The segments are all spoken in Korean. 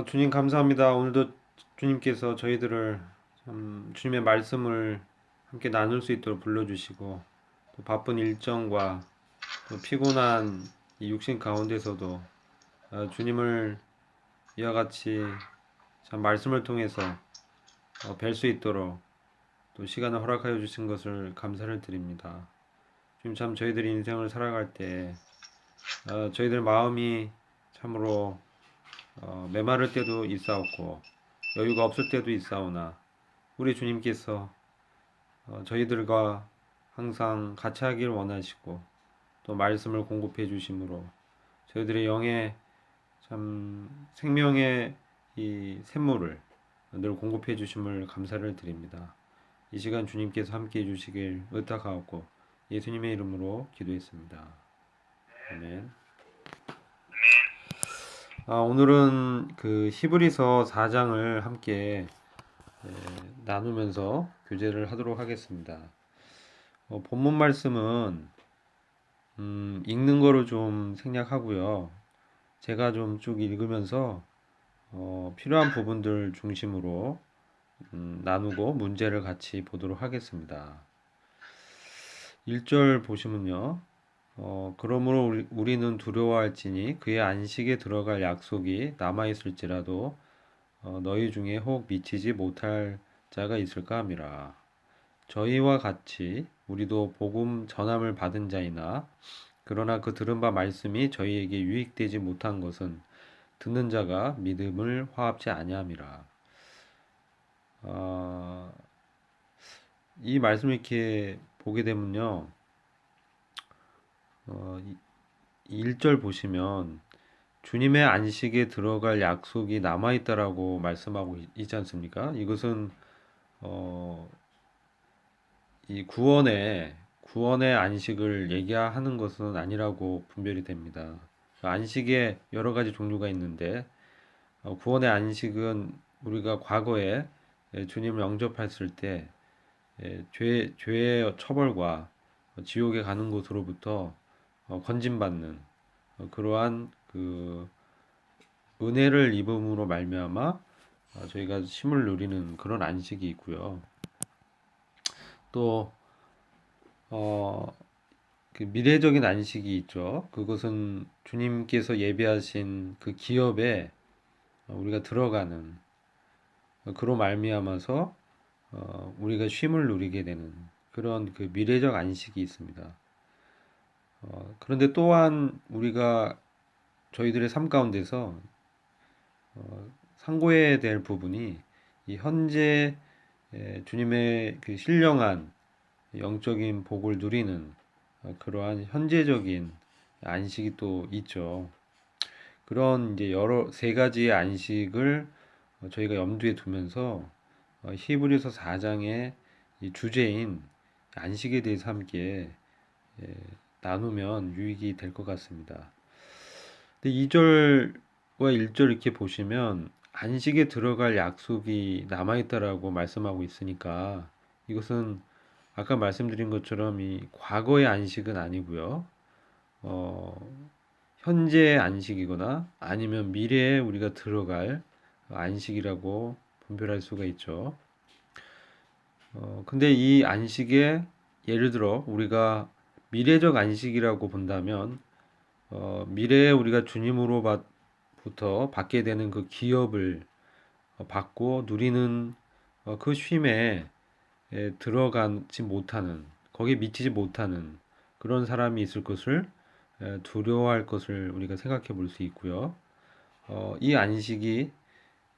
주님 감사합니다. 오늘도 주님께서 저희들을 주님의 말씀을 함께 나눌 수 있도록 불러주시고 또 바쁜 일정과 또 피곤한 이 육신 가운데서도 주님을 이와 같이 참 말씀을 통해서 뵐 수 있도록 또 시간을 허락하여 주신 것을 감사를 드립니다. 주님 참 저희들이 인생을 살아갈 때 저희들 마음이 참으로 메마를 때도 있사옵고 여유가 없을 때도 있사오나 우리 주님께서 저희들과 항상 같이 하길 원하시고 또 말씀을 공급해 주심으로 저희들의 영의 참 생명의 이 샘물을 늘 공급해 주심을 감사를 드립니다. 이 시간 주님께서 함께 해 주시길 의탁하옵고 예수님의 이름으로 기도했습니다. 아멘. 오늘은 그 히브리서 4장을 함께 나누면서 교제를 하도록 하겠습니다. 본문 말씀은 읽는 거로 좀 생략하고요. 제가 좀 쭉 읽으면서 필요한 부분들 중심으로 나누고 문제를 같이 보도록 하겠습니다. 1절 보시면요. 그러므로 우리는 두려워할지니 그의 안식에 들어갈 약속이 남아있을지라도 너희 중에 혹 미치지 못할 자가 있을까 함이라. 저희와 같이 우리도 복음 전함을 받은 자이나 그러나 그 들은 바 말씀이 저희에게 유익되지 못한 것은 듣는 자가 믿음을 화합지 아니함이라. 이 말씀을 이렇게 보게 되면요. 1절 보시면 주님의 안식에 들어갈 약속이 남아있다라고 말씀하고 있지 않습니까? 이것은 이 구원의 안식을 얘기하는 것은 아니라고 분별이 됩니다. 안식에 여러 가지 종류가 있는데 구원의 안식은 우리가 과거에 주님을 영접했을 때 죄의 처벌과 지옥에 가는 곳으로부터 건진받는 그러한 그 은혜를 입음으로 말미암아 저희가 쉼을 누리는 그런 안식이 있고요. 또 그 미래적인 안식이 있죠. 그것은 주님께서 예비하신 그 기업에 우리가 들어가는 그로 말미암아서 우리가 쉼을 누리게 되는 그런 그 미래적 안식이 있습니다. 그런데 또한 우리가 저희들의 삶 가운데서 상고해야 될 부분이 이 현재 주님의 그 신령한 영적인 복을 누리는 그러한 현재적인 안식이 또 있죠. 그런 이제 여러 세 가지의 안식을 저희가 염두에 두면서 히브리서 4장의 이 주제인 안식에 대해서 함께 나누면 유익이 될 것 같습니다. 근데 2절과 1절 이렇게 보시면 안식에 들어갈 약속이 남아있다라고 말씀하고 있으니까 이것은 아까 말씀드린 것처럼 이 과거의 안식은 아니고요. 현재의 안식이거나 아니면 미래에 우리가 들어갈 안식이라고 분별할 수가 있죠. 근데 이 안식에 예를 들어 우리가 미래적 안식이라고 본다면 미래에 우리가 주님으로부터 받게 되는 그 기업을 받고 누리는 그 쉼에 들어가지 못하는 거기에 미치지 못하는 그런 사람이 있을 것을 두려워할 것을 우리가 생각해 볼 수 있고요. 이 안식이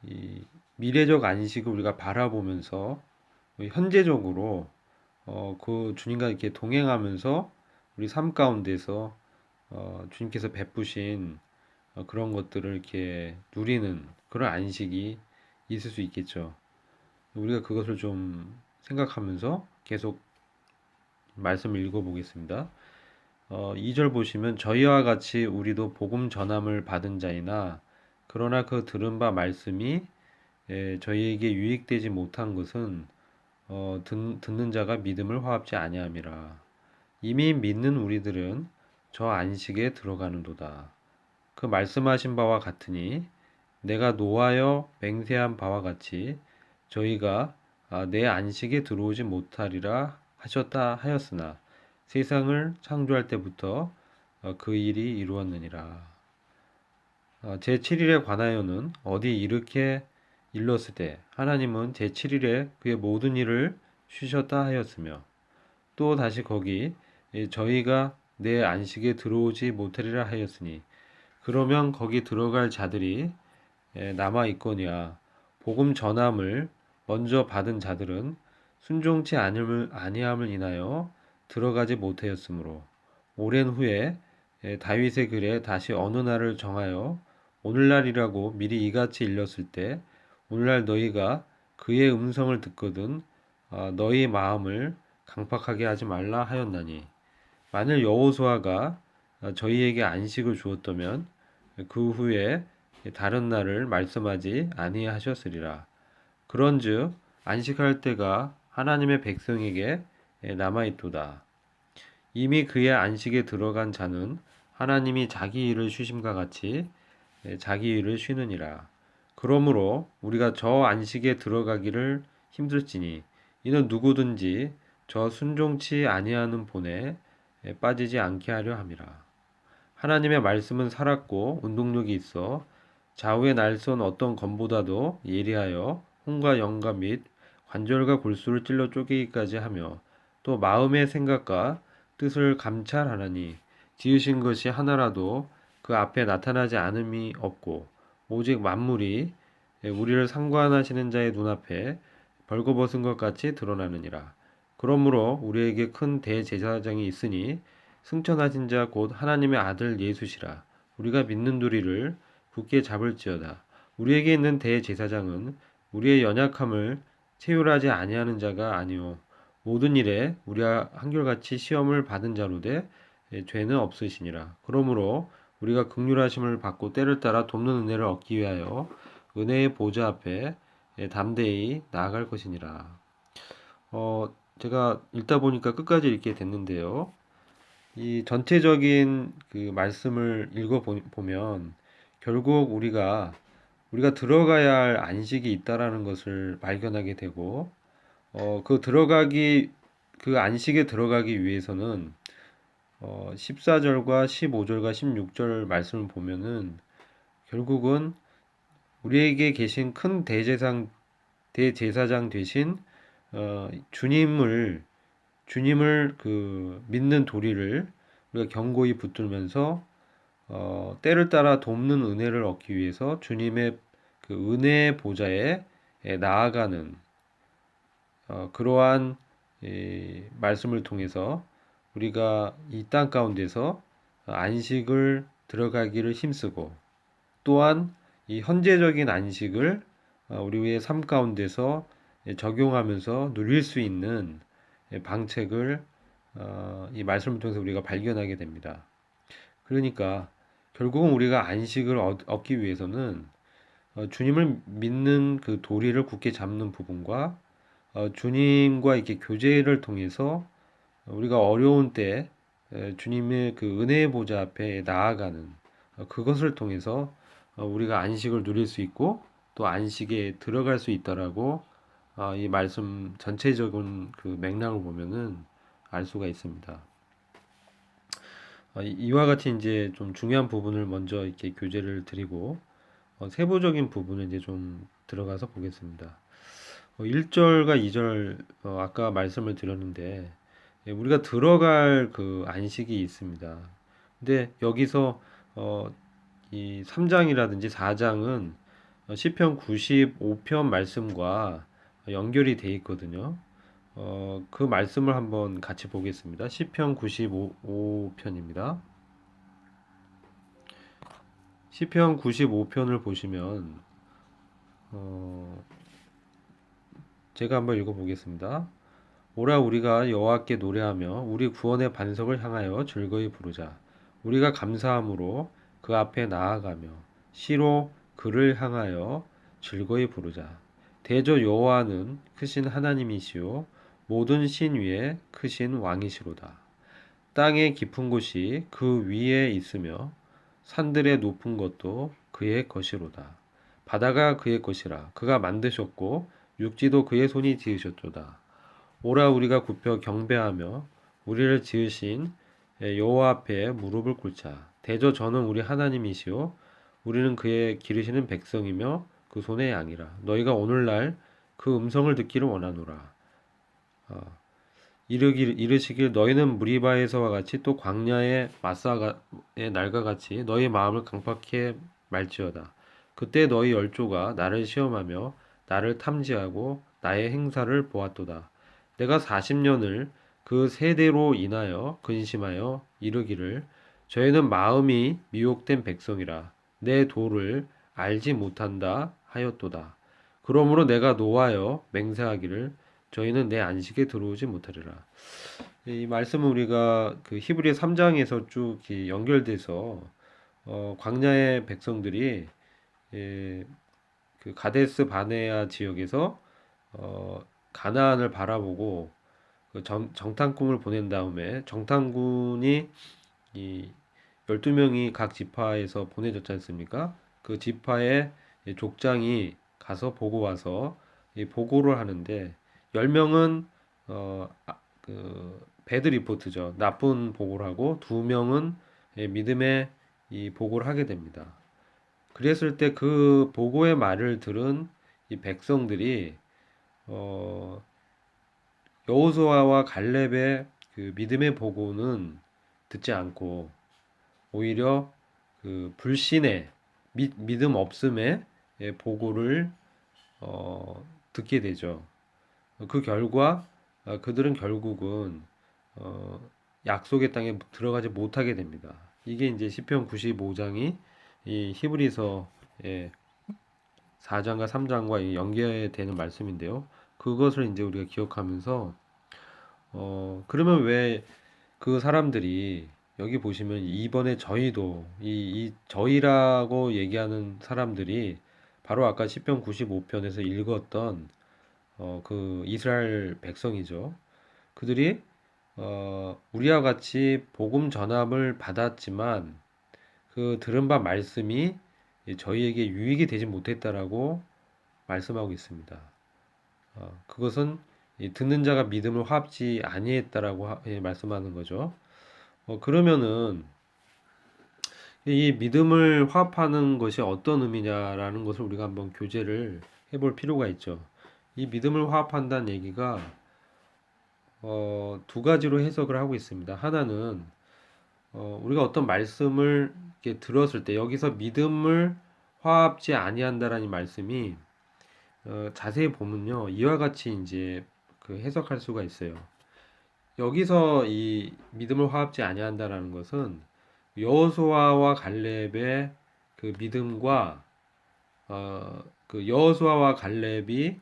이 미래적 안식을 우리가 바라보면서 현재적으로 그 주님과 이렇게 동행하면서 우리 삶 가운데서 주님께서 베푸신 그런 것들을 이렇게 누리는 그런 안식이 있을 수 있겠죠. 우리가 그것을 좀 생각하면서 계속 말씀을 읽어보겠습니다. 2절 보시면 저희와 같이 우리도 복음 전함을 받은 자이나 그러나 그 들은 바 말씀이 저희에게 유익되지 못한 것은 듣는 자가 믿음을 화합지 아니함이라. 이미 믿는 우리들은 저 안식에 들어가는도다. 그 말씀하신 바와 같으니 내가 노하여 맹세한 바와 같이 저희가 내 안식에 들어오지 못하리라 하셨다 하였으나 세상을 창조할 때부터 그 일이 이루었느니라. 제7일에 관하여는 어디 이렇게 일렀을 때 하나님은 제7일에 그의 모든 일을 쉬셨다 하였으며 또 다시 거기 저희가 내 안식에 들어오지 못하리라 하였으니 그러면 거기 들어갈 자들이 남아 있거니와 복음 전함을 먼저 받은 자들은 순종치 아니함을 인하여 들어가지 못하였으므로 오랜 후에 다윗의 글에 다시 어느 날을 정하여 오늘날이라고 미리 이같이 일렀을 때 오늘날 너희가 그의 음성을 듣거든 너희 마음을 강팍하게 하지 말라 하였나니 만일 여호수아가 저희에게 안식을 주었다면 그 후에 다른 날을 말씀하지 아니하셨으리라. 그런즉 안식할 때가 하나님의 백성에게 남아 있도다. 이미 그의 안식에 들어간 자는 하나님이 자기 일을 쉬심과 같이 자기 일을 쉬느니라. 그러므로 우리가 저 안식에 들어가기를 힘들지니 이는 누구든지 저 순종치 아니하는 본에 빠지지 않게 하려 함이라. 하나님의 말씀은 살았고 운동력이 있어 좌우의 날선 어떤 검보다도 예리하여 혼과 영과 및 관절과 골수를 찔러 쪼개기까지 하며 또 마음의 생각과 뜻을 감찰하나니 지으신 것이 하나라도 그 앞에 나타나지 않음이 없고 오직 만물이 우리를 상관하시는 자의 눈앞에 벌거벗은 것 같이 드러나느니라. 그러므로 우리에게 큰 대제사장이 있으니 승천하신 자 곧 하나님의 아들 예수시라. 우리가 믿는 도리를 굳게 잡을지어다. 우리에게 있는 대제사장은 우리의 연약함을 체휼하지 아니하는 자가 아니요 모든 일에 우리가 한결같이 시험을 받은 자로되 죄는 없으시니라. 그러므로 우리가 긍휼하심을 받고 때를 따라 돕는 은혜를 얻기 위하여 은혜의 보좌 앞에 담대히 나아갈 것이니라. 제가 읽다 보니까 끝까지 읽게 됐는데요. 이 전체적인 그 말씀을 읽어 보면 결국 우리가 들어가야 할 안식이 있다라는 것을 발견하게 되고 그 안식에 들어가기 위해서는 14절과 15절과 16절 말씀을 보면은 결국은 우리에게 계신 큰 대제사장 되신 주님을 그 믿는 도리를 우리가 견고히 붙들면서 때를 따라 돕는 은혜를 얻기 위해서 주님의 그 은혜의 보좌에 나아가는 그러한 말씀을 통해서 우리가 이 땅 가운데서 안식을 들어가기를 힘쓰고 또한 이 현재적인 안식을 우리의 삶 가운데서 적용하면서 누릴 수 있는 방책을 이 말씀을 통해서 우리가 발견하게 됩니다. 그러니까 결국은 우리가 안식을 얻기 위해서는 주님을 믿는 그 도리를 굳게 잡는 부분과 주님과 이렇게 교제를 통해서 우리가 어려운 때 주님의 그 은혜의 보좌 앞에 나아가는 그것을 통해서 우리가 안식을 누릴 수 있고 또 안식에 들어갈 수 있다라고 이 말씀 전체적인 그 맥락을 보면은 알 수가 있습니다. 이와 같이 이제 좀 중요한 부분을 먼저 이렇게 교제를 드리고 세부적인 부분을 이제 좀 들어가서 보겠습니다. 1절과 2절 아까 말씀을 드렸는데 우리가 들어갈 그 안식이 있습니다. 근데 여기서 이 3장이라든지 4장은 시편 95편 말씀과 연결이 돼 있거든요. 그 말씀을 한번 같이 보겠습니다. 시편 95편입니다. 시편 95편을 보시면 제가 한번 읽어보겠습니다. 오라 우리가 여호와께 노래하며 우리 구원의 반석을 향하여 즐거이 부르자. 우리가 감사함으로 그 앞에 나아가며 시로 그를 향하여 즐거이 부르자. 대저 여호와는 크신 하나님이시요 모든 신 위에 크신 왕이시로다. 땅의 깊은 곳이 그 위에 있으며 산들의 높은 것도 그의 것이로다. 바다가 그의 것이라. 그가 만드셨고 육지도 그의 손이 지으셨도다. 오라 우리가 굽혀 경배하며 우리를 지으신 여호와 앞에 무릎을 꿇자. 대저 저는 우리 하나님이시요 우리는 그의 기르시는 백성이며 그 손의 양이라. 너희가 오늘날 그 음성을 듣기를 원하노라. 어, 이르시길 너희는 무리바에서와 같이 또 광야의 마사의 날과 같이 너희 마음을 강팍해 말지어다. 그때 너희 열조가 나를 시험하며 나를 탐지하고 나의 행사를 보았도다. 내가 40년을 그 세대로 인하여 근심하여 이르기를 저희는 마음이 미혹된 백성이라 내 도를 알지 못한다 하였도다. 그러므로 내가 노하여 맹세하기를 저희는 내 안식에 들어오지 못하리라. 이 말씀은 우리가 그 히브리 3장에서 쭉 연결돼서 광야의 백성들이 예, 그 가데스 바네아 지역에서 가나안을 바라보고 그 정탐꾼을 보낸 다음에 정탐꾼이 이 12명이 각 지파에서 보내졌지 않습니까? 그 지파의 족장이 가서 보고 와서 이 보고를 하는데 10명은 그 배드 리포트죠. 나쁜 보고를 하고 2명은 믿음의 이 보고를 하게 됩니다. 그랬을 때 그 보고의 말을 들은 이 백성들이 어, 여호수아와 갈렙의 그 믿음의 보고는 듣지 않고 오히려 그 불신의 믿음 없음의 보고를 듣게 되죠. 그 결과 그들은 결국은 어, 약속의 땅에 들어가지 못하게 됩니다. 이게 이제 시편 95장이 이 히브리서의 4장과 3장과 연계되는 말씀인데요. 그것을 이제 우리가 기억하면서 그러면 왜 그 사람들이 여기 보시면 이번에 저희도 이 저희라고 얘기하는 사람들이 바로 아까 시편 95편에서 읽었던 그 이스라엘 백성이죠. 그들이 우리와 같이 복음 전함을 받았지만 그 들은 바 말씀이 저희에게 유익이 되지 못했다라고 말씀하고 있습니다. 그것은 듣는 자가 믿음을 화합지 아니했다라고 말씀하는 거죠. 그러면은 이 믿음을 화합하는 것이 어떤 의미냐라는 것을 우리가 한번 교제를 해볼 필요가 있죠. 이 믿음을 화합한다는 얘기가 두 가지로 해석을 하고 있습니다. 하나는 우리가 어떤 말씀을 이렇게 들었을 때 여기서 믿음을 화합지 아니한다라는 말씀이 자세히 보면요 이와 같이 이제 그 해석할 수가 있어요. 여기서 이 믿음을 화합지 아니한다라는 것은 여호수아와 갈렙의 그 믿음과 그 여호수아와 갈렙이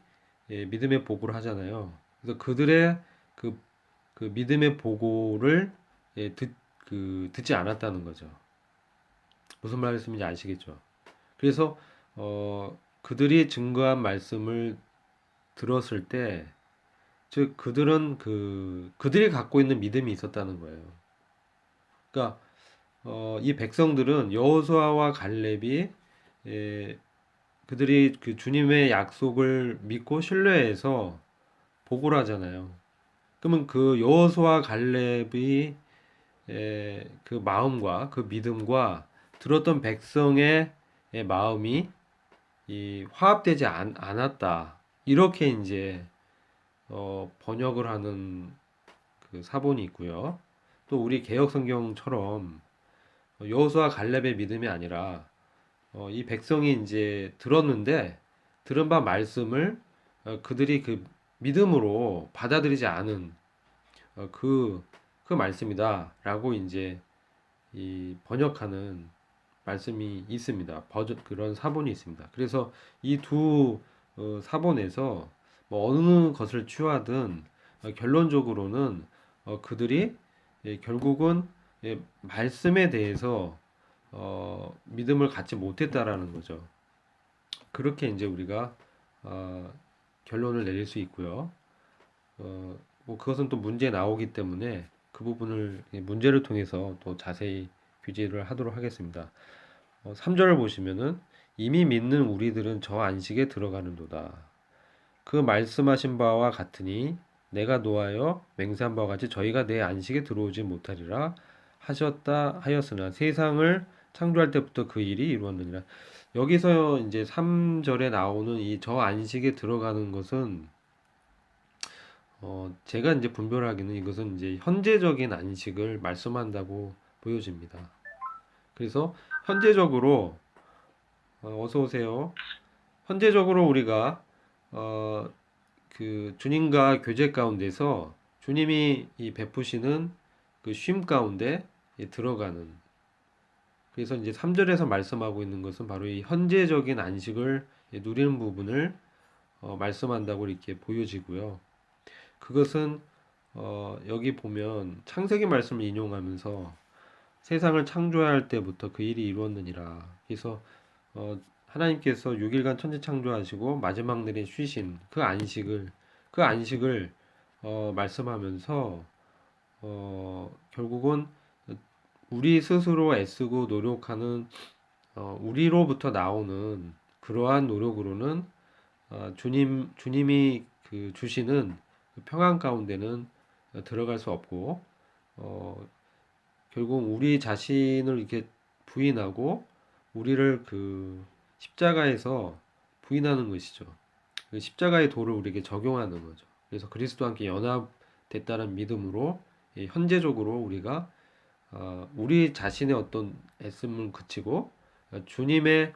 믿음의 보고를 하잖아요. 그래서 그들의 그, 그 믿음의 보고를 듣지 않았다는 거죠. 무슨 말씀인지 아시겠죠? 그래서 그들이 증거한 말씀을 들었을 때, 즉 그들은 그들이 갖고 있는 믿음이 있었다는 거예요. 그러니까 이 백성들은 여호수아와 갈렙이 그들이 그 주님의 약속을 믿고 신뢰해서 보고를 하잖아요. 그러면 그 여호수아 갈렙이 그 마음과 그 믿음과 들었던 백성의 마음이 이 화합되지 않았다. 이렇게 이제 번역을 하는 그 사본이 있고요. 또 우리 개역 성경처럼 여호수아 갈렙의 믿음이 아니라 이 백성이 이제 들었는데 들은 바 말씀을 그들이 그 믿음으로 받아들이지 않은 그 말씀이다라고 이제 이 번역하는 말씀이 있습니다. 그런 사본이 있습니다. 그래서 이 두 사본에서 뭐 어느 것을 취하든 결론적으로는 그들이 결국은 말씀에 대해서 믿음을 갖지 못했다라는 거죠. 그렇게 이제 우리가 결론을 내릴 수 있고요. 뭐 그것은 또 문제 나오기 때문에 그 부분을 문제를 통해서 또 자세히 규제를 하도록 하겠습니다. 3절을 보시면은 이미 믿는 우리들은 저 안식에 들어가는도다. 그 말씀하신 바와 같으니 내가 노하여 맹세한 바와 같이 저희가 내 안식에 들어오지 못하리라 하셨다 하였으나 세상을 창조할 때부터 그 일이 이루었느니라. 여기서 이제 3절에 나오는 이 저 안식에 들어가는 것은 제가 이제 분별하기는 이것은 이제 현재적인 안식을 말씀한다고 보여집니다. 그래서 현재적으로 어서 오세요. 현재적으로 우리가 어, 그 주님과 교제 가운데서 주님이 이 베푸시는 그 쉼 가운데 들어가는, 그래서 이제 3절에서 말씀하고 있는 것은 바로 이 현재적인 안식을 누리는 부분을 말씀한다고 이렇게 보여지고요. 그것은 여기 보면 창세기 말씀을 인용하면서 세상을 창조할 때부터 그 일이 이루었느니라. 그래서 하나님께서 6일간 천지 창조하시고 마지막 날에 쉬신 그 안식을 말씀하면서 결국은 우리 스스로 애쓰고 노력하는 우리로부터 나오는 그러한 노력으로는 주님이 그 주시는 그 평안 가운데는 들어갈 수 없고 어, 결국 우리 자신을 이렇게 부인하고 우리를 그 십자가에서 부인하는 것이죠. 그 십자가의 도를 우리에게 적용하는 거죠. 그래서 그리스도와 함께 연합됐다는 믿음으로 현재적으로 우리가 우리 자신의 어떤 애씀을 그치고 주님의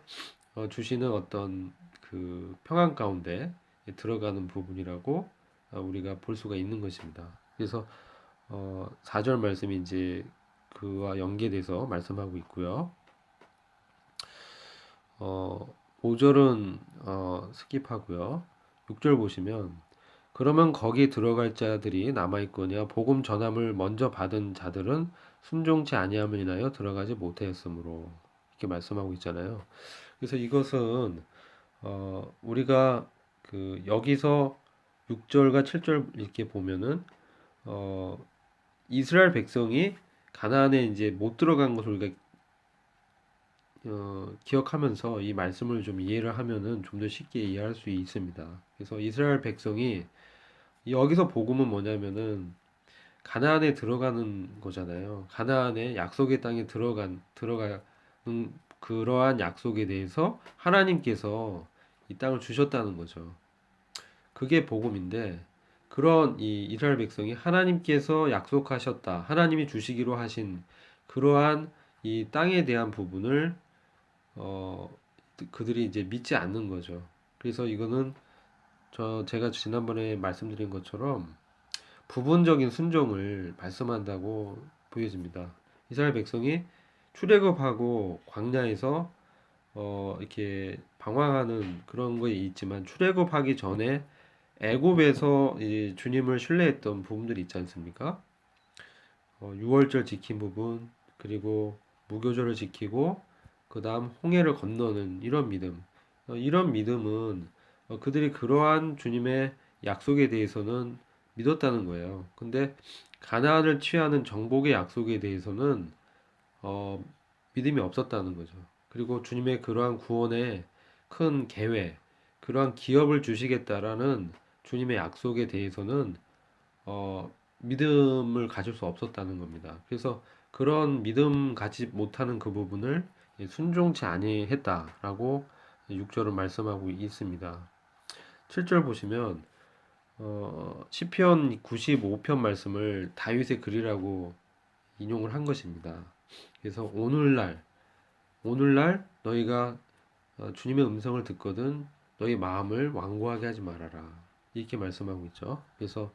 주시는 어떤 그 평안 가운데 들어가는 부분이라고 우리가 볼 수가 있는 것입니다. 그래서 4절 말씀이 이제 그와 연계돼서 말씀하고 있고요. 5절은 스킵하고요. 6절 보시면 그러면 거기 들어갈 자들이 남아 있거니와 복음 전함을 먼저 받은 자들은 순종치 아니함을 인하여 들어가지 못하였으므로 이렇게 말씀하고 있잖아요. 그래서 이것은 우리가 그 여기서 6절과 7절 이렇게 보면은 이스라엘 백성이 가나안에 이제 못 들어간 것을 우리가 기억하면서 이 말씀을 좀 이해를 하면은 좀 더 쉽게 이해할 수 있습니다. 그래서 이스라엘 백성이 여기서 복음은 뭐냐면은 가나안에 들어가는 거잖아요. 가나안의 약속의 땅에 들어가는 그러한 약속에 대해서 하나님께서 이 땅을 주셨다는 거죠. 그게 복음인데 그런 이 이스라엘 백성이 하나님께서 약속하셨다, 하나님이 주시기로 하신 그러한 이 땅에 대한 부분을 어, 그들이 이제 믿지 않는 거죠. 그래서 이거는 제가 지난번에 말씀드린 것처럼 부분적인 순종을 말씀한다고 보여집니다. 이스라엘 백성이 출애굽하고 광야에서 이렇게 방황하는 그런 거 있지만 출애굽하기 전에 애굽에서 이 주님을 신뢰했던 부분들이 있지 않습니까? 유월절 지킨 부분, 그리고 무교절을 지키고 그다음 홍해를 건너는 이런 믿음. 이런 믿음은 그들이 그러한 주님의 약속에 대해서는 믿었다는 거예요. 근데 가나안을 취하는 정복의 약속에 대해서는 어, 믿음이 없었다는 거죠. 그리고 주님의 그러한 구원의 큰 계획, 그러한 기업을 주시겠다라는 주님의 약속에 대해서는 믿음을 가질 수 없었다는 겁니다. 그래서 그런 믿음 갖지 못하는 그 부분을 순종치 아니했다라고 6절은 말씀하고 있습니다. 7절 보시면 시편 95편 말씀을 다윗의 글이라고 인용을 한 것입니다. 그래서 오늘날 너희가 주님의 음성을 듣거든 너희 마음을 완고하게 하지 말아라. 이렇게 말씀하고 있죠. 그래서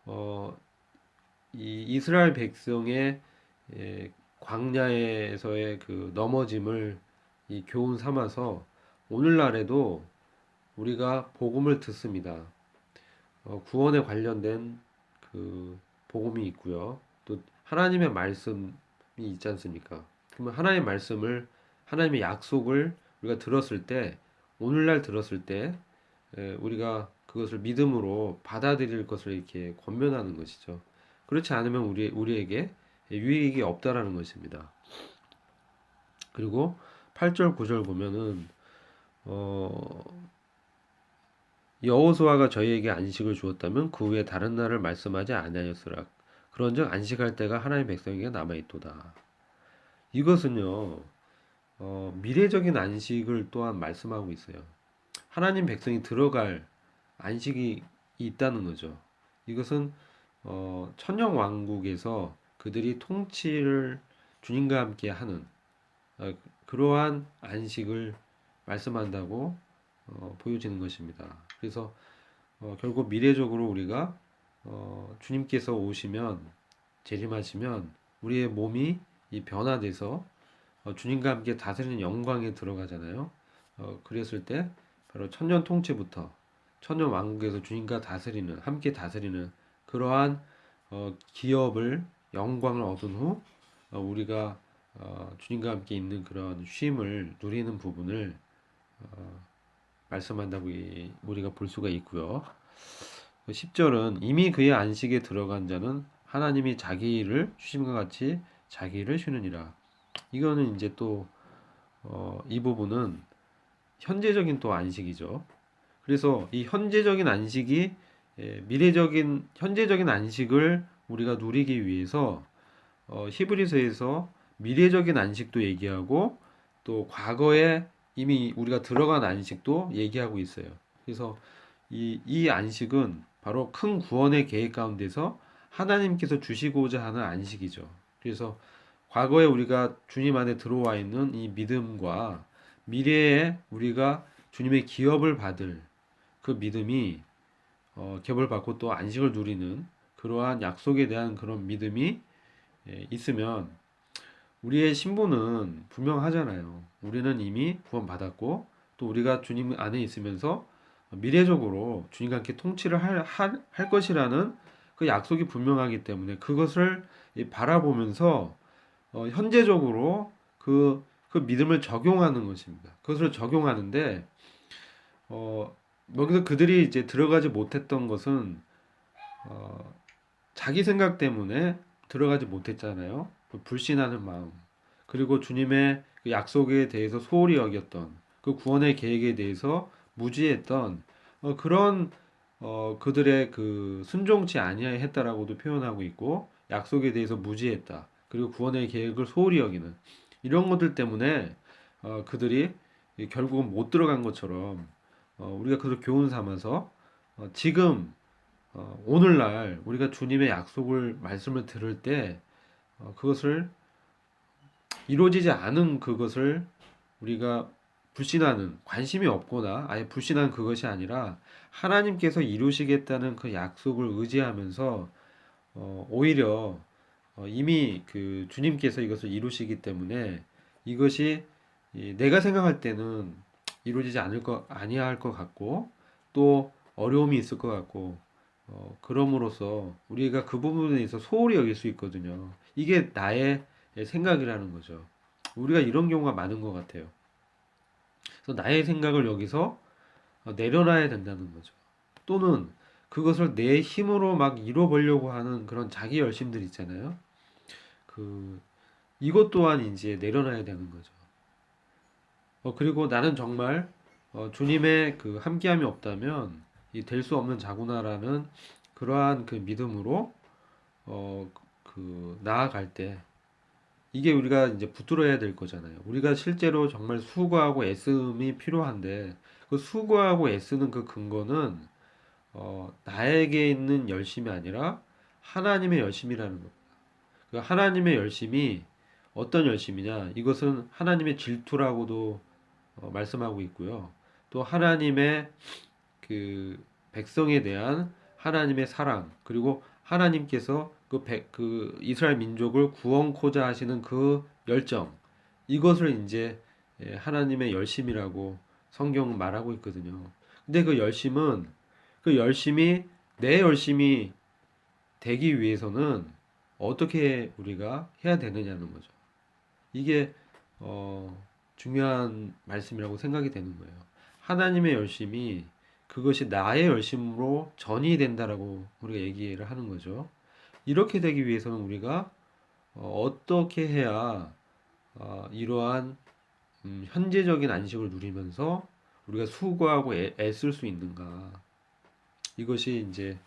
어, 이 이스라엘 백성의 광야에서의 그 넘어짐을 이 교훈 삼아서 오늘날에도 우리가 복음을 듣습니다. 구원에 관련된 그 복음이 있고요. 또 하나님의 말씀이 있지 않습니까? 그러면 하나님의 말씀을 하나님의 약속을 우리가 들었을 때 오늘날 들었을 때 우리가 그것을 믿음으로 받아들일 것을 이렇게 권면하는 것이죠. 그렇지 않으면 우리에게 유익이 없다라는 것입니다. 그리고 8절 9절 보면은 어, 여호수아가 저희에게 안식을 주었다면 그 후에 다른 날을 말씀하지 아니하였으라. 그런즉 안식할 때가 하나님의 백성에게 남아 있도다. 이것은요, 미래적인 안식을 또한 말씀하고 있어요. 하나님 백성이 들어갈 안식이 있다는 거죠. 이것은 천년 왕국에서 그들이 통치를 주님과 함께 하는 그러한 안식을 말씀한다고 보여지는 것입니다. 그래서 결국 미래적으로 우리가 주님께서 오시면 재림하시면 우리의 몸이 이 변화돼서 주님과 함께 다스리는 영광에 들어가잖아요. 그랬을 때 바로 천년 통치부터 천년 왕국에서 주님과 다스리는 함께 다스리는 그러한 기업을 영광을 얻은 후 우리가 주님과 함께 있는 그런 쉼을 누리는 부분을 말씀한다고 우리가 볼 수가 있고요. 10절은 이미 그의 안식에 들어간 자는 하나님이 자기 일을 쉬심과 같이 자기 일을 쉬느니라. 이거는 이제 또 이 부분은 현재적인 또 안식이죠. 그래서 이 현재적인 안식이 미래적인 현재적인 안식을 우리가 누리기 위해서 히브리서에서 미래적인 안식도 얘기하고 또 과거에 이미 우리가 들어간 안식도 얘기하고 있어요. 그래서 이 안식은 바로 큰 구원의 계획 가운데서 하나님께서 주시고자 하는 안식이죠. 그래서 과거에 우리가 주님 안에 들어와 있는 이 믿음과 미래에 우리가 주님의 기업을 받을 그 믿음이 기업을 받고 또 안식을 누리는 그러한 약속에 대한 그런 믿음이 있으면 우리의 신분은 분명하잖아요. 우리는 이미 구원받았고 또 우리가 주님 안에 있으면서 미래적으로 주님과 함께 통치를 할 것이라는 그 약속이 분명하기 때문에 그것을 바라보면서 현재적으로 그 믿음을 적용하는 것입니다. 그것을 적용하는데 어, 여기서 그들이 이제 들어가지 못했던 것은 어, 자기 생각 때문에 들어가지 못했잖아요. 그 불신하는 마음, 그리고 주님의 그 약속에 대해서 소홀히 여겼던 그 구원의 계획에 대해서 무지했던 그런 그들의 그 순종치 아니했다라고도 표현하고 있고 약속에 대해서 무지했다. 그리고 구원의 계획을 소홀히 여기는 이런 것들 때문에 그들이 결국은 못 들어간 것처럼 우리가 그걸 교훈 삼아서 지금 오늘날 우리가 주님의 약속을 말씀을 들을 때 그것을 이루어지지 않은 그것을 우리가 불신하는 관심이 없거나 아예 불신한 그것이 아니라 하나님께서 이루시겠다는 그 약속을 의지하면서 오히려 이미 그 주님께서 이것을 이루시기 때문에 이것이 내가 생각할 때는 이루어지지 않을 것 아니할 것 같고 또 어려움이 있을 것 같고 그럼으로써 우리가 그 부분에 있어 소홀히 여길 수 있거든요. 이게 나의 생각이라는 거죠. 우리가 이런 경우가 많은 것 같아요. 그래서 나의 생각을 여기서 내려놔야 된다는 거죠. 또는 그것을 내 힘으로 막 이뤄보려고 하는 그런 자기 열심들 있잖아요. 그 이것 또한 이제 내려놔야 되는 거죠. 그리고 나는 정말 주님의 그 함께함이 없다면 이 될 수 없는 자구나라는 그러한 그 믿음으로 나아갈 때 이게 우리가 이제 붙들어야 될 거잖아요. 우리가 실제로 정말 수고하고 애씀이 필요한데 그 수고하고 애쓰는 그 근거는 나에게 있는 열심이 아니라 하나님의 열심이라는 것. 그 하나님의 열심이 어떤 열심이냐? 이것은 하나님의 질투라고도 말씀하고 있고요. 또 하나님의 그 백성에 대한 하나님의 사랑, 그리고 하나님께서 그 이스라엘 민족을 구원코자 하시는 그 열정, 이것을 이제 하나님의 열심이라고 성경은 말하고 있거든요. 근데 그 열심이 내 열심이 되기 위해서는 어떻게 우리가 해야 되느냐는 거죠. 이게 중요한 말씀이라고 생각이 되는 거예요. 하나님의 열심이 그것이 나의 열심으로 전이 된다라고 우리가 얘기를 하는 거죠. 이렇게 되기 위해서는 우리가 어떻게 해야 이러한 현재적인 안식을 누리면서 우리가 수고하고 애쓸 수 있는가? 이것이 이제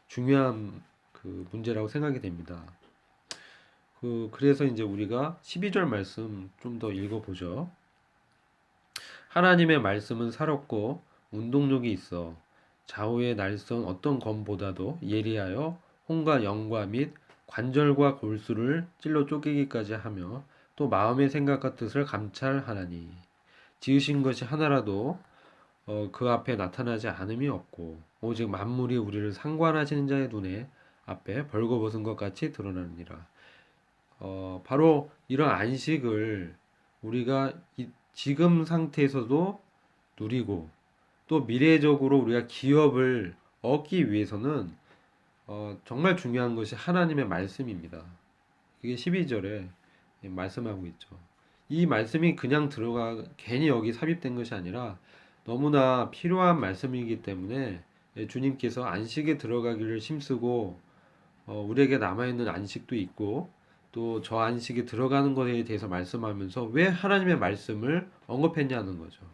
중요한 그 문제라고 생각이 됩니다. 그래서 이제 우리가 12절 말씀 좀 더 읽어보죠. 하나님의 말씀은 살았고 운동력이 있어 좌우의 날선 어떤 검보다도 예리하여 혼과 영과 및 관절과 골수를 찔러 쪼개기까지 하며 또 마음의 생각과 뜻을 감찰하나니 지으신 것이 하나라도 그 앞에 나타나지 않음이 없고 오직 만물이 우리를 상관하시는 자의 눈에 앞에 벌거벗은 것 같이 드러나느니라. 바로 이런 안식을 우리가 지금 상태에서도 누리고 또 미래적으로 우리가 기업을 얻기 위해서는 정말 중요한 것이 하나님의 말씀입니다. 그게 12절에 말씀하고 있죠. 이 말씀이 그냥 괜히 여기 삽입된 것이 아니라 너무나 필요한 말씀이기 때문에 주님께서 안식에 들어가기를 힘쓰고 우리에게 남아있는 안식도 있고 또 저 안식에 들어가는 것에 대해서 말씀하면서 왜 하나님의 말씀을 언급했냐는 거죠.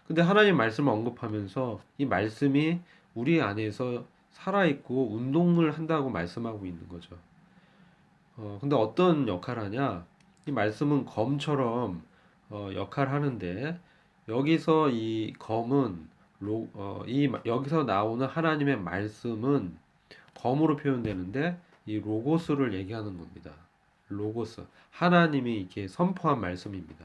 근데 하나님 말씀을 언급하면서 이 말씀이 우리 안에서 살아있고 운동을 한다고 말씀하고 있는 거죠. 근데 어떤 역할을 하냐? 이 말씀은 검처럼 역할을 하는데 여기서 이 검은 여기서 나오는 하나님의 말씀은 검으로 표현되는데 이 로고스를 얘기하는 겁니다. 로고스. 하나님이 이렇게 선포한 말씀입니다.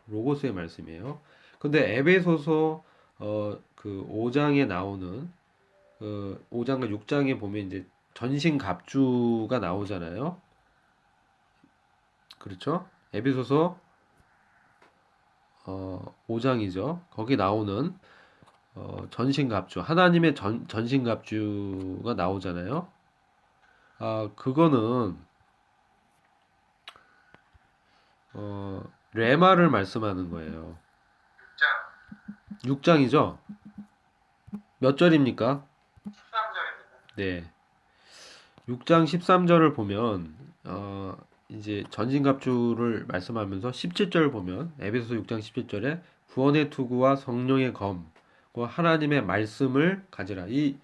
로고스의 말씀이에요. 근데 에베소서 그 5장에 나오는 5장과 6장에 보면 이제 전신갑주가 나오잖아요. 그렇죠? 에베소서 5장이죠. 거기 나오는 전신갑주, 하나님의 전신갑주가 나오잖아요. 그거는 레마를 말씀하는 거예요. 6장이죠? 몇 절입니까? 13절입니다. 네. 6장 13절을 보면 이제 전신갑주를 말씀하면서 17절 보면 에베소서 6장 17절에 구원의 투구와 성령의 검, 그 하나님의 말씀을 가지라. 이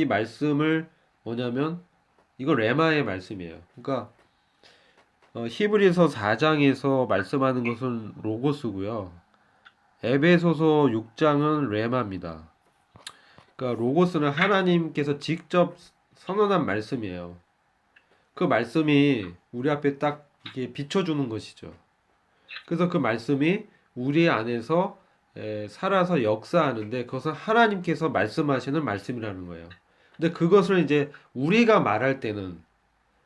말씀을 뭐냐면 이거 레마의 말씀이에요. 그러니까 히브리서 4장에서 말씀하는 것은 로고스고요. 에베소서 6장은 레마입니다. 그러니까 로고스는 하나님께서 직접 선언한 말씀이에요. 그 말씀이 우리 앞에 딱 이게 비춰주는 것이죠. 그래서 그 말씀이 우리 안에서 살아서 역사하는데 그것은 하나님께서 말씀하시는 말씀이라는 거예요. 근데 그것을 이제 우리가 말할 때는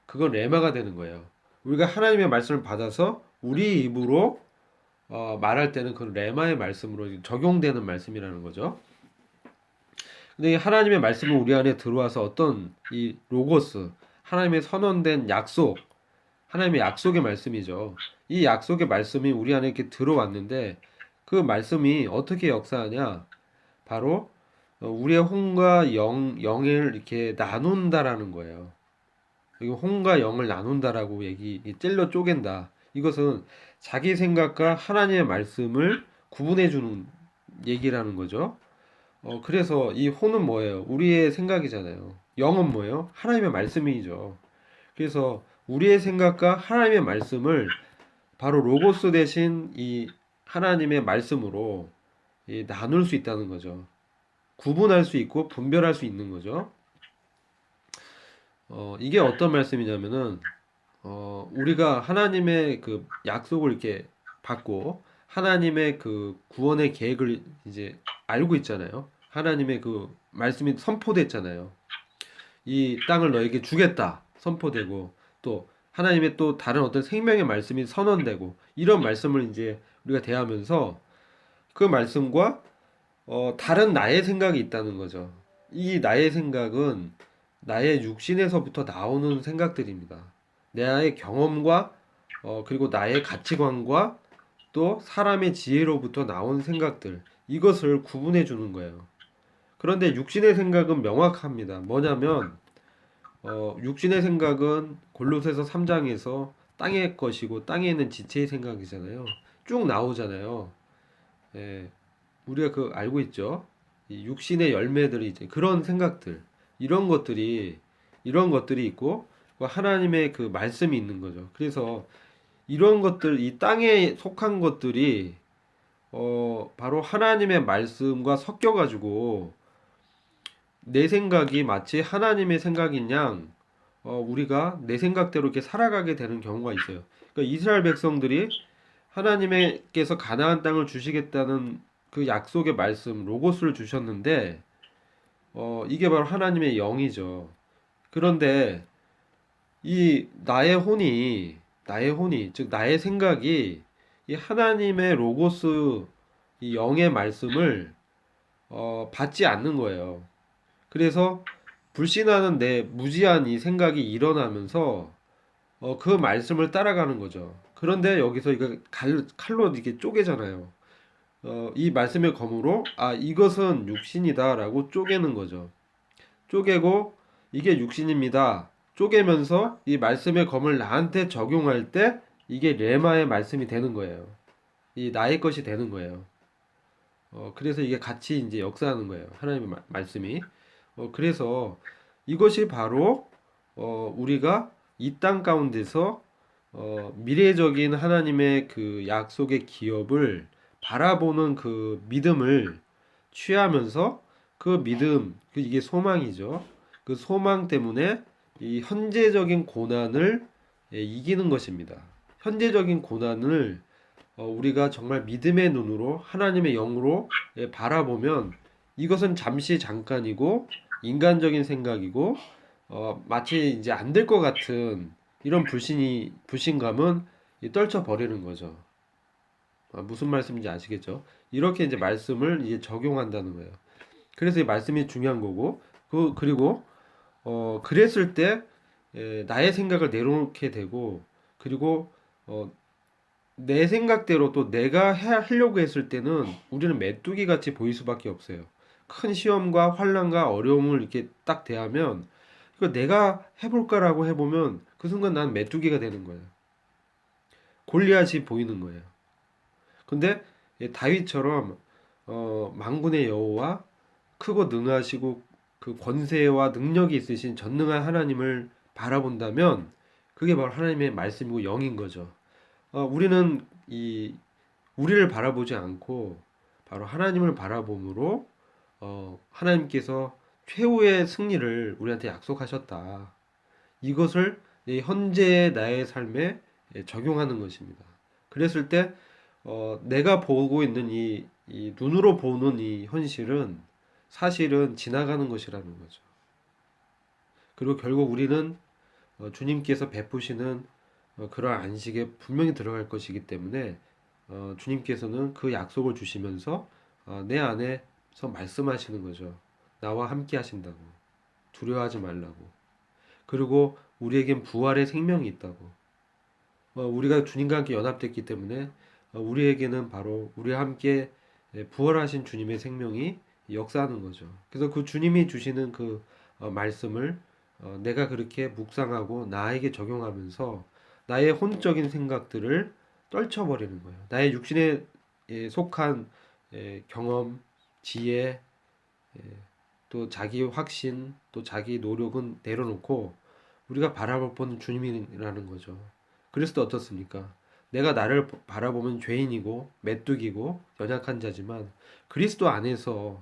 그건 레마가 되는 거예요. 우리가 하나님의 말씀을 받아서 우리 입으로 말할 때는 그건 레마의 말씀으로 적용되는 말씀이라는 거죠. 근데 이 하나님의 말씀은 우리 안에 들어와서 어떤 이 로고스, 하나님의 선언된 약속, 하나님의 약속의 말씀이죠. 이 약속의 말씀이 우리 안에 이렇게 들어왔는데 그 말씀이 어떻게 역사하냐? 바로 우리의 혼과 영을 이렇게 나눈다라는 거예요. 여기 혼과 영을 나눈다라고 찔러 쪼갠다. 이것은 자기 생각과 하나님의 말씀을 구분해 주는 얘기라는 거죠. 그래서 이 혼은 뭐예요? 우리의 생각이잖아요. 영은 뭐예요? 하나님의 말씀이죠. 그래서 우리의 생각과 하나님의 말씀을 바로 로고스 대신 이 하나님의 말씀으로 나눌 수 있다는 거죠. 구분할 수 있고 분별할 수 있는 거죠. 이게 어떤 말씀이냐면은 우리가 하나님의 그 약속을 이렇게 받고 하나님의 그 구원의 계획을 이제 알고 있잖아요. 하나님의 그 말씀이 선포됐잖아요. 이 땅을 너에게 주겠다 선포되고 또 하나님의 또 다른 어떤 생명의 말씀이 선언되고 이런 말씀을 이제 우리가 대하면서 그 말씀과 다른 나의 생각이 있다는 거죠. 이 나의 생각은 나의 육신에서부터 나오는 생각들입니다. 나의 경험과 그리고 나의 가치관과 또 사람의 지혜로부터 나온 생각들 이것을 구분해 주는 거예요. 그런데 육신의 생각은 명확합니다. 뭐냐면 육신의 생각은 골로새서 3장에서 땅의 것이고 땅에 있는 지체의 생각이잖아요. 쭉 나오잖아요. 예. 우리가 그 알고 있죠. 이 육신의 열매들이 이제 그런 생각들, 이런 것들이 있고 그 하나님의 그 말씀이 있는 거죠. 그래서 이런 것들, 이 땅에 속한 것들이 바로 하나님의 말씀과 섞여가지고 내 생각이 마치 하나님의 생각인 양 우리가 내 생각대로 이렇게 살아가게 되는 경우가 있어요. 그러니까 이스라엘 백성들이 하나님께서 가나안 땅을 주시겠다는 그 약속의 말씀 로고스를 주셨는데 이게 바로 하나님의 영이죠. 그런데 이 나의 혼이 즉 나의 생각이 이 하나님의 로고스 이 영의 말씀을 받지 않는 거예요. 그래서 불신하는 내 무지한 이 생각이 일어나면서 그 말씀을 따라가는 거죠. 그런데 여기서 이거 칼로 이렇게 쪼개잖아요. 이 말씀의 검으로 이것은 육신이다라고 쪼개는 거죠. 쪼개고 이게 육신입니다. 쪼개면서 이 말씀의 검을 나한테 적용할 때 이게 레마의 말씀이 되는 거예요. 이 나의 것이 되는 거예요. 그래서 이게 같이 이제 역사하는 거예요. 하나님의 말씀이. 그래서 이것이 바로 우리가 이 땅 가운데서 미래적인 하나님의 그 약속의 기업을 바라보는 그 믿음을 취하면서 그 믿음, 이게 소망이죠. 그 소망 때문에 이 현재적인 고난을 이기는 것입니다. 현재적인 고난을 우리가 정말 믿음의 눈으로 하나님의 영으로 바라보면 이것은 잠시 잠깐이고 인간적인 생각이고 마치 이제 안 될 것 같은 이런 불신감은 떨쳐 버리는 거죠. 무슨 말씀인지 아시겠죠? 이렇게 이제 말씀을 이제 적용한다는 거예요. 그래서 이 말씀이 중요한 거고 그리고 그랬을 때 나의 생각을 내려놓게 되고 그리고 내 생각대로 또 내가 하려고 했을 때는 우리는 메뚜기 같이 보일 수밖에 없어요. 큰 시험과 환난과 어려움을 이렇게 딱 대하면 이거 내가 해볼까라고 해보면 그 순간 난 메뚜기가 되는 거예요. 골리앗이 보이는 거예요. 근데 다윗처럼 만군의 여호와 크고 능하시고 그 권세와 능력이 있으신 전능한 하나님을 바라본다면 그게 바로 하나님의 말씀이고 영인 거죠. 우리는 우리를 바라보지 않고 바로 하나님을 바라봄으로 하나님께서 최후의 승리를 우리한테 약속하셨다. 이것을 이 현재의 나의 삶에 적용하는 것입니다. 그랬을 때 내가 보고 있는 이 눈으로 보는 이 현실은 사실은 지나가는 것이라는 거죠. 그리고 결국 우리는 주님께서 베푸시는 그런 안식에 분명히 들어갈 것이기 때문에 주님께서는 그 약속을 주시면서 내 안에서 말씀하시는 거죠. 나와 함께 하신다고. 두려워하지 말라고. 그리고 우리에겐 부활의 생명이 있다고. 우리가 주님과 함께 연합됐기 때문에 우리에게는 바로 우리와 함께 부활하신 주님의 생명이 역사하는 거죠. 그래서 그 주님이 주시는 그 말씀을 내가 그렇게 묵상하고 나에게 적용하면서 나의 혼적인 생각들을 떨쳐버리는 거예요. 나의 육신에 속한 경험, 지혜, 또 자기 확신, 또 자기 노력은 내려놓고 우리가 바라볼 주님이라는 거죠. 그래서 또 어떻습니까? 내가 나를 바라보면 죄인이고 메뚜기고 연약한 자지만 그리스도 안에서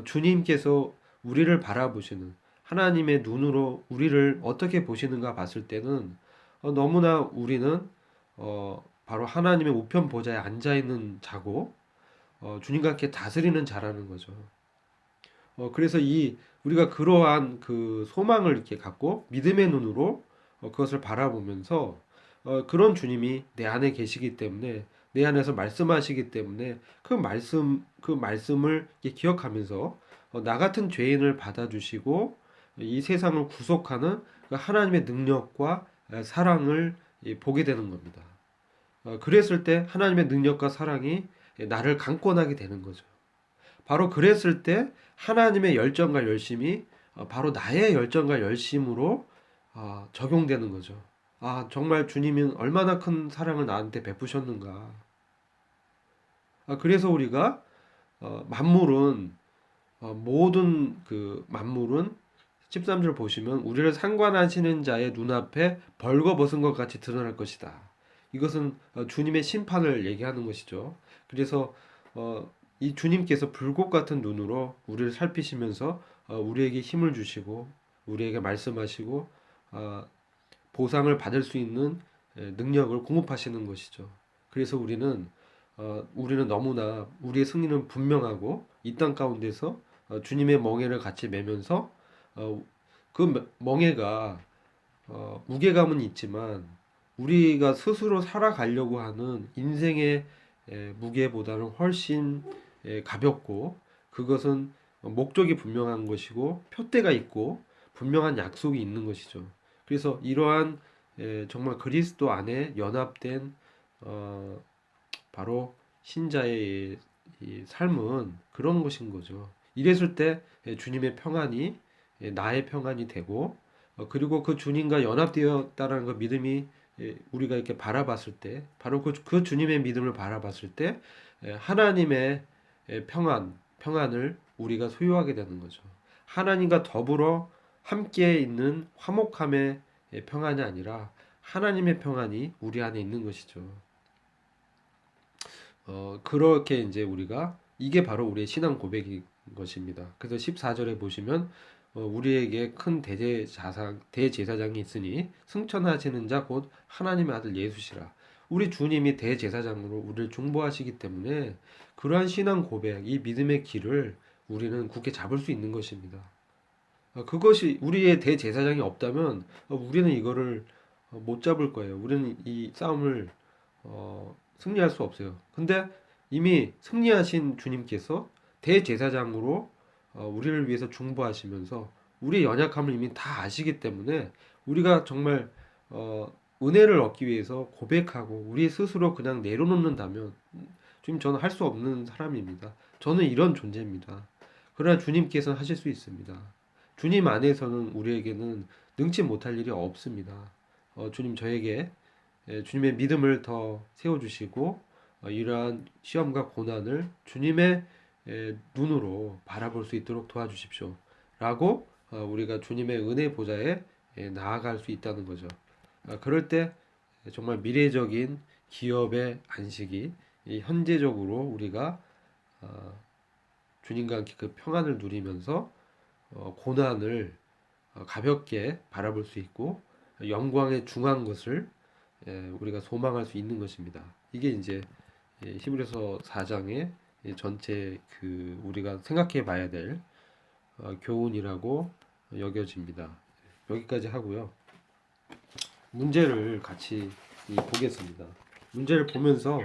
주님께서 우리를 바라보시는 하나님의 눈으로 우리를 어떻게 보시는가 봤을 때는 너무나 우리는 바로 하나님의 우편 보좌에 앉아 있는 자고 주님과 함께 다스리는 자라는 거죠. 그래서 우리가 그러한 그 소망을 이렇게 갖고 믿음의 눈으로 그것을 바라보면서 그런 주님이 내 안에 계시기 때문에 내 안에서 말씀하시기 때문에 그 말씀을 이렇게 기억하면서 나 같은 죄인을 받아주시고 이 세상을 구속하는 그 하나님의 능력과 사랑을 보게 되는 겁니다. 그랬을 때 하나님의 능력과 사랑이 나를 강권하게 되는 거죠. 바로 그랬을 때 하나님의 열정과 열심이 바로 나의 열정과 열심으로 적용되는 거죠. 정말 주님은 얼마나 큰 사랑을 나한테 베푸셨는가. 그래서 우리가 만물은 모든 그 만물은 13절 보시면 우리를 상관하시는 자의 눈앞에 벌거벗은 것 같이 드러날 것이다. 이것은 주님의 심판을 얘기하는 것이죠. 그래서 이 주님께서 불꽃 같은 눈으로 우리를 살피시면서 우리에게 힘을 주시고 우리에게 말씀하시고 보상을 받을 수 있는 능력을 공급하시는 것이죠. 그래서 우리는 너무나 우리의 승리는 분명하고 이 땅 가운데서 주님의 멍에를 같이 매면서 그 멍에가 무게감은 있지만 우리가 스스로 살아가려고 하는 인생의 무게보다는 훨씬 가볍고 그것은 목적이 분명한 것이고 표대가 있고 분명한 약속이 있는 것이죠. 그래서 이러한 정말 그리스도 안에 연합된 바로 신자의 이 삶은 그런 것인 거죠. 이랬을 때 주님의 평안이 나의 평안이 되고 그리고 그 주님과 연합되었다라는 그 믿음이 우리가 이렇게 바라봤을 때 바로 그 주님의 믿음을 바라봤을 때 하나님의 평안을 우리가 소유하게 되는 거죠. 하나님과 더불어 함께 있는 화목함의 평안이 아니라 하나님의 평안이 우리 안에 있는 것이죠. 그렇게 이제 우리가 이게 바로 우리의 신앙 고백인 것입니다. 그래서 14절에 보시면 우리에게 큰 대제사장이 있으니 승천하시는 자 곧 하나님의 아들 예수시라. 우리 주님이 대제사장으로 우리를 중보하시기 때문에 그러한 신앙 고백, 이 믿음의 길을 우리는 굳게 잡을 수 있는 것입니다. 그것이 우리의 대제사장이 없다면 우리는 이거를 못 잡을 거예요. 우리는 이 싸움을 승리할 수 없어요. 근데 이미 승리하신 주님께서 대제사장으로 우리를 위해서 중보하시면서 우리의 연약함을 이미 다 아시기 때문에 우리가 정말 은혜를 얻기 위해서 고백하고 우리 스스로 그냥 내려놓는다면 지금 저는 할 수 없는 사람입니다. 저는 이런 존재입니다. 그러나 주님께서는 하실 수 있습니다. 주님 안에서는 우리에게는 능치 못할 일이 없습니다. 주님 저에게 주님의 믿음을 더 세워주시고 이러한 시험과 고난을 주님의 눈으로 바라볼 수 있도록 도와주십시오. 라고 우리가 주님의 은혜 보좌에 나아갈 수 있다는 거죠. 그럴 때 정말 미래적인 기업의 안식이 현재적으로 우리가 주님과 함께 그 평안을 누리면서 고난을 가볍게 바라볼 수 있고 영광에 중한 것을 우리가 소망할 수 있는 것입니다. 이게 이제 히브리서 4장의 전체 그 우리가 생각해 봐야 될 교훈이라고 여겨집니다. 여기까지 하고요. 문제를 같이 보겠습니다. 문제를 보면서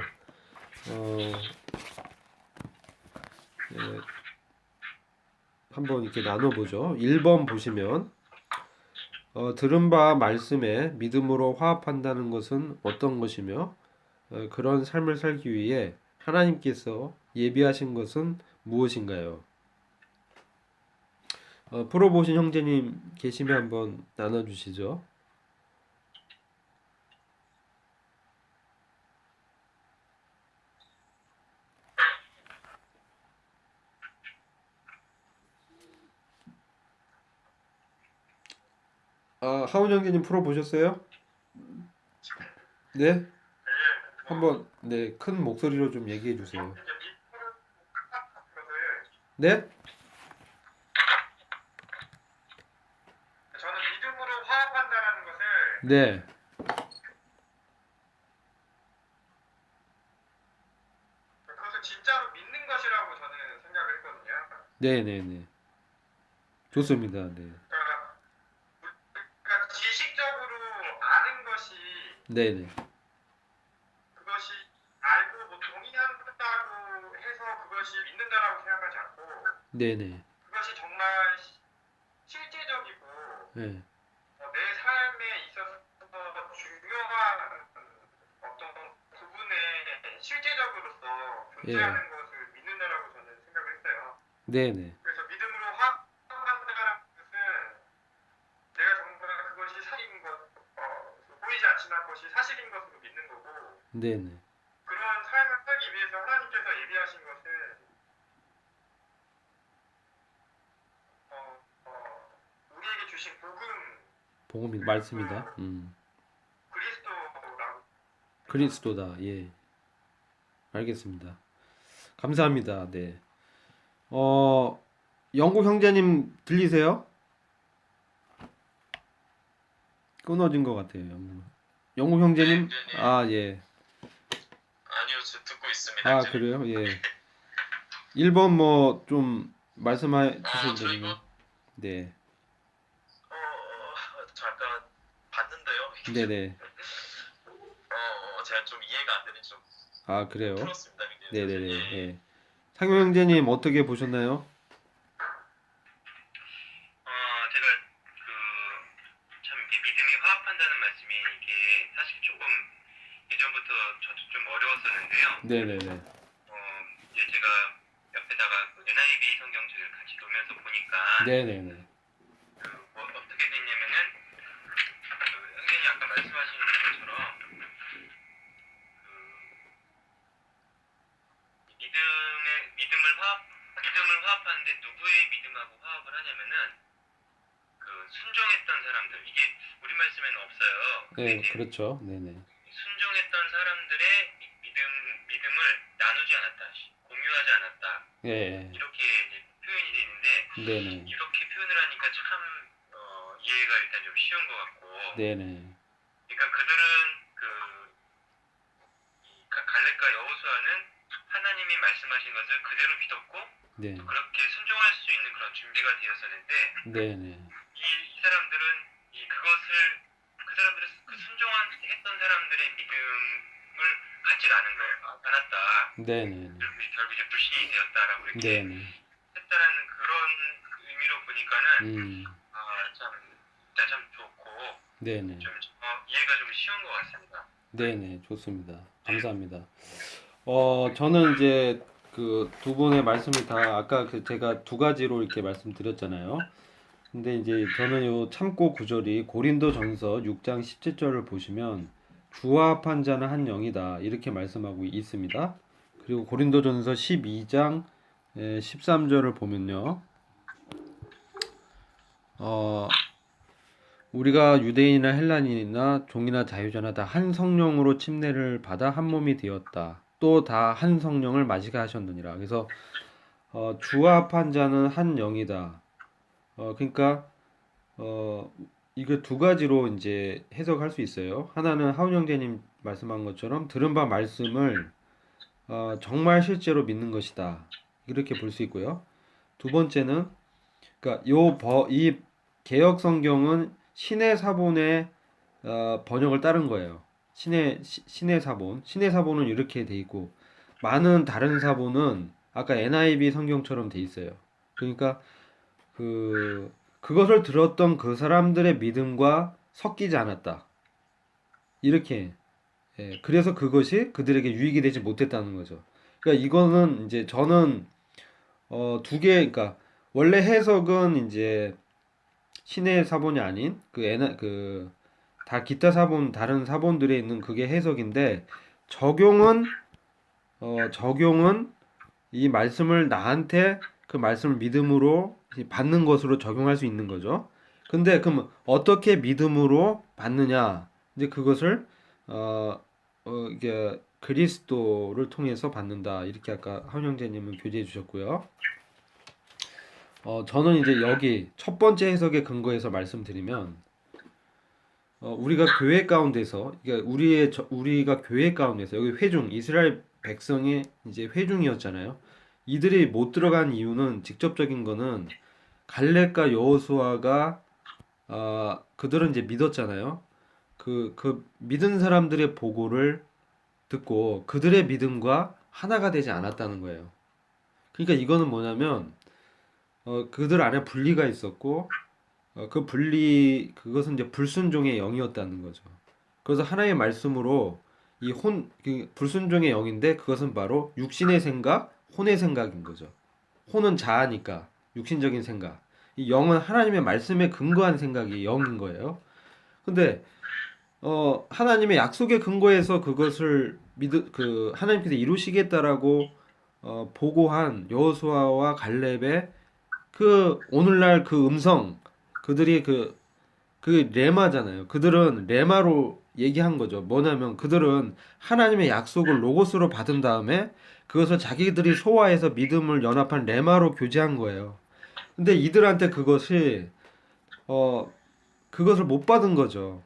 한번 이렇게 나눠보죠. 1번 보시면 들은 바 말씀에 믿음으로 화합한다는 것은 어떤 것이며 그런 삶을 살기 위해 하나님께서 예비하신 것은 무엇인가요? 풀어보신 형제님 계시면 한번 나눠주시죠. 하운 형제님 풀어보셨어요? 네? 한번 큰 목소리로 좀 얘기해 주세요. 네? 저는 믿음으로 화합한다라는 것을 네. 그것을 진짜로 믿는 것이라고 저는 생각을 했거든요. 네네네. 좋습니다. 네. 그러니까 지식적으로 아는 것이 네네. 그것이 알고 뭐 동의한다고 해서 그것이 믿는다라고 생각하지 않고 네네. 그것이 정말 실제적이고 네. 내 삶에 있어서 중요한 어떤 부분에 실제적으로서 존재하는 것을 믿는다라고 저는 생각을 했어요. 네네. 그래서 믿음으로 화합한다는 것은 내가 정말 그것이 사실인 것, 보이지 않지만 그것이 사실인 것으로 믿는 거고 네네. 그런 삶을 살기 위해서 하나님께서 예비하신 것은 복음이 말씀이다. 그리스도라고. 그리스도다. 예. 알겠습니다. 감사합니다. 네. 영국 형제님 들리세요? 끊어진 것 같아요. 영국 형제님? 아, 예. 아니요, 저 듣고 있습니다. 아, 그래요? 예. 1번 뭐 좀 말씀해 주실 저 분이면. 이거 네. 잠깐 봤는데요. 네네. 제가 좀 이해가 안 되는 좀 아, 그래요? 풀었습니다. 네네네. 예. 상효 형제님 어떻게 보셨나요? 제가 참 이렇게 믿음이 화합한다는 말씀이 이게 사실 조금 예전부터 저도 좀 어려웠었는데요. 네네네. 이제 제가 옆에다가 NIV 성경책을 같이 놓으면서 보니까 네네네. 어떻게 됐냐면은 선생님이 아까 말씀하신 것처럼 믿음을 화합하는데 누구의 믿음하고 화합을 하냐면은 순종했던 사람들, 이게 우리 말씀에는 없어요. 근데 네, 이제 그렇죠. 네네. 순종했던 사람들의 믿음을 나누지 않았다, 공유하지 않았다, 예. 이렇게 이제 표현이 돼 있는데, 네네. 이렇게 표현을 하니까 참 이해가 일단 좀 쉬운 것 같고, 네네. 그러니까 그들은 갈렙과 여호수아는 하나님이 말씀하신 것을 그대로 믿었고 네. 또 그렇게 순종할 수 있는 그런 준비가 되었었는데, 네네. 이 사람들은 그 순종했던 사람들의 믿음을 갖지 않았다. 네네. 결국 이제 불신이 되었다라고 이렇게 네네. 했다라는 그런 의미로 보니까는 참 좋고 네네. 좀 이해가 좀 쉬운 것 같습니다. 네네. 좋습니다. 감사합니다. 저는 이제 그 두 분의 말씀을 다 아까 제가 두 가지로 이렇게 말씀드렸잖아요. 근데 이제 저는 요 참고 구절이 고린도전서 6장 17절을 보시면 주화합한 자는 한 영이다 이렇게 말씀하고 있습니다. 그리고 고린도전서 12장 13절을 보면요. 우리가 유대인이나 헬라인이나 종이나 자유자나 다 한 성령으로 침례를 받아 한 몸이 되었다. 또 다 한 성령을 마시게 하셨느니라. 그래서 주합한 자는 한 영이다. 그러니까 이거 두 가지로 이제 해석할 수 있어요. 하나는 하운 형제님 말씀한 것처럼 들은 바 말씀을 정말 실제로 믿는 것이다. 이렇게 볼 수 있고요. 두 번째는 그러니까 이 개역 성경은 신의 사본의 번역을 따른 거예요. 신의 사본. 신의 사본은 이렇게 돼 있고 많은 다른 사본은 아까 NIV 성경처럼 돼 있어요. 그러니까 그것을 들었던 그 사람들의 믿음과 섞이지 않았다. 이렇게 그래서 그것이 그들에게 유익이 되지 못했다는 거죠. 그러니까 이거는 이제 저는 두 개, 그러니까 원래 해석은 이제 신의 사본이 아닌 다 기타 사본 다른 사본들에 있는 그게 해석인데 적용은 이 말씀을 나한테 그 말씀을 믿음으로 받는 것으로 적용할 수 있는 거죠. 근데 그럼 어떻게 믿음으로 받느냐? 이제 그것을 이게 그리스도를 통해서 받는다. 이렇게 아까 하운 형제님은 교제해 주셨고요. 저는 이제 여기 첫 번째 해석의 근거에서 말씀드리면 우리가 교회 가운데서 그러니까 우리가 교회 가운데서 여기 회중 이스라엘 백성이 이제 회중이었잖아요. 이들이 못 들어간 이유는 직접적인 거는 갈렙과 여호수아가 그들은 이제 믿었잖아요. 그 믿은 사람들의 보고를 듣고 그들의 믿음과 하나가 되지 않았다는 거예요. 그러니까 이거는 뭐냐면 그들 안에 분리가 있었고 그것은 이제 불순종의 영이었다는 거죠. 그래서 하나의 말씀으로 불순종의 영인데 그것은 바로 육신의 생각, 혼의 생각인 거죠. 혼은 자아니까 육신적인 생각. 이 영은 하나님의 말씀에 근거한 생각이 영인 거예요. 근데 하나님의 약속에 근거해서 그것을 하나님께서 이루시겠다라고 보고한 여호수아와 갈렙의 오늘날 그 음성, 그들이 그 레마잖아요. 그들은 레마로 얘기한 거죠. 뭐냐면 그들은 하나님의 약속을 로고스로 받은 다음에 그것을 자기들이 소화해서 믿음을 연합한 레마로 교제한 거예요. 근데 이들한테 어 그것을 못 받은 거죠.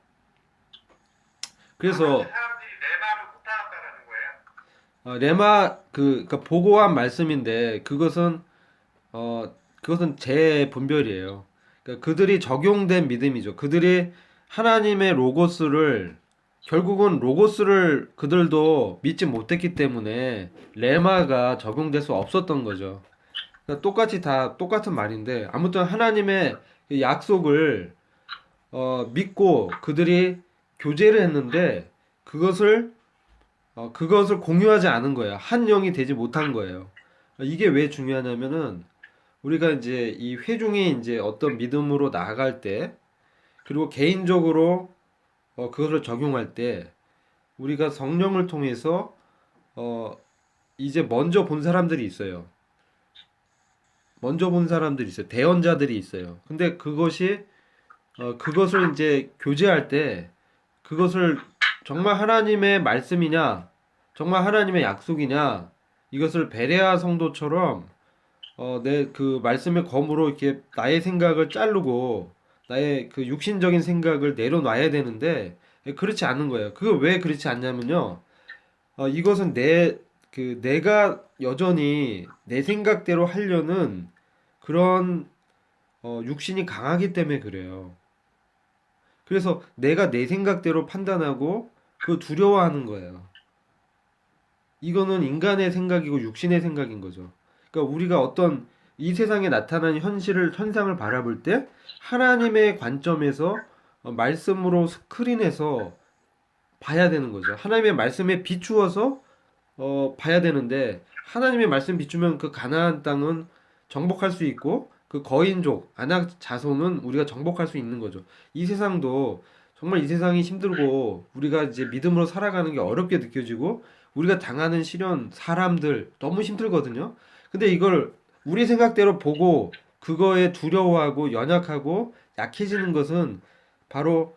그래서 나머지 사람들이 내 말을 못 알았다라는 거예요. 레마 그러니까 보고한 말씀인데 그것은 재분별이에요. 그러니까 그들이 적용된 믿음이죠. 그들이 하나님의 로고스를 결국은 로고스를 그들도 믿지 못했기 때문에 레마가 적용될 수 없었던 거죠. 그러니까 똑같이 다 똑같은 말인데 아무튼 하나님의 그 약속을 믿고 그들이 교제를 했는데 그것을 그것을 공유하지 않은 거예요. 한 영이 되지 못한 거예요. 이게 왜 중요하냐면은 우리가 이제 이 회중이 이제 어떤 믿음으로 나아갈 때 그리고 개인적으로 그것을 적용할 때 우리가 성령을 통해서 어 이제 먼저 본 사람들이 있어요. 먼저 본 사람들이 있어요. 대언자들이 있어요. 근데 그것을 이제 교제할 때 그것을 정말 하나님의 말씀이냐, 정말 하나님의 약속이냐, 이것을 베레아 성도처럼 내 그 말씀의 검으로 이렇게 나의 생각을 자르고 나의 그 육신적인 생각을 내려놔야 되는데 그렇지 않은 거예요. 그거 왜 그렇지 않냐면요. 이것은 내가 여전히 내 생각대로 하려는 그런 육신이 강하기 때문에 그래요. 그래서 내가 내 생각대로 판단하고 그 두려워하는 거예요. 이거는 인간의 생각이고 육신의 생각인 거죠. 그러니까 우리가 어떤 이 세상에 나타나는 현상을 바라볼 때 하나님의 관점에서 말씀으로 스크린해서 봐야 되는 거죠. 하나님의 말씀에 비추어서 봐야 되는데 하나님의 말씀 비추면 그 가나안 땅은 정복할 수 있고 그 거인족 아낙 자손은 우리가 정복할 수 있는 거죠. 이 세상도 정말 이 세상이 힘들고 우리가 이제 믿음으로 살아가는 게 어렵게 느껴지고 우리가 당하는 시련 사람들 너무 힘들거든요. 근데 이걸 우리 생각대로 보고 그거에 두려워하고 연약하고 약해지는 것은 바로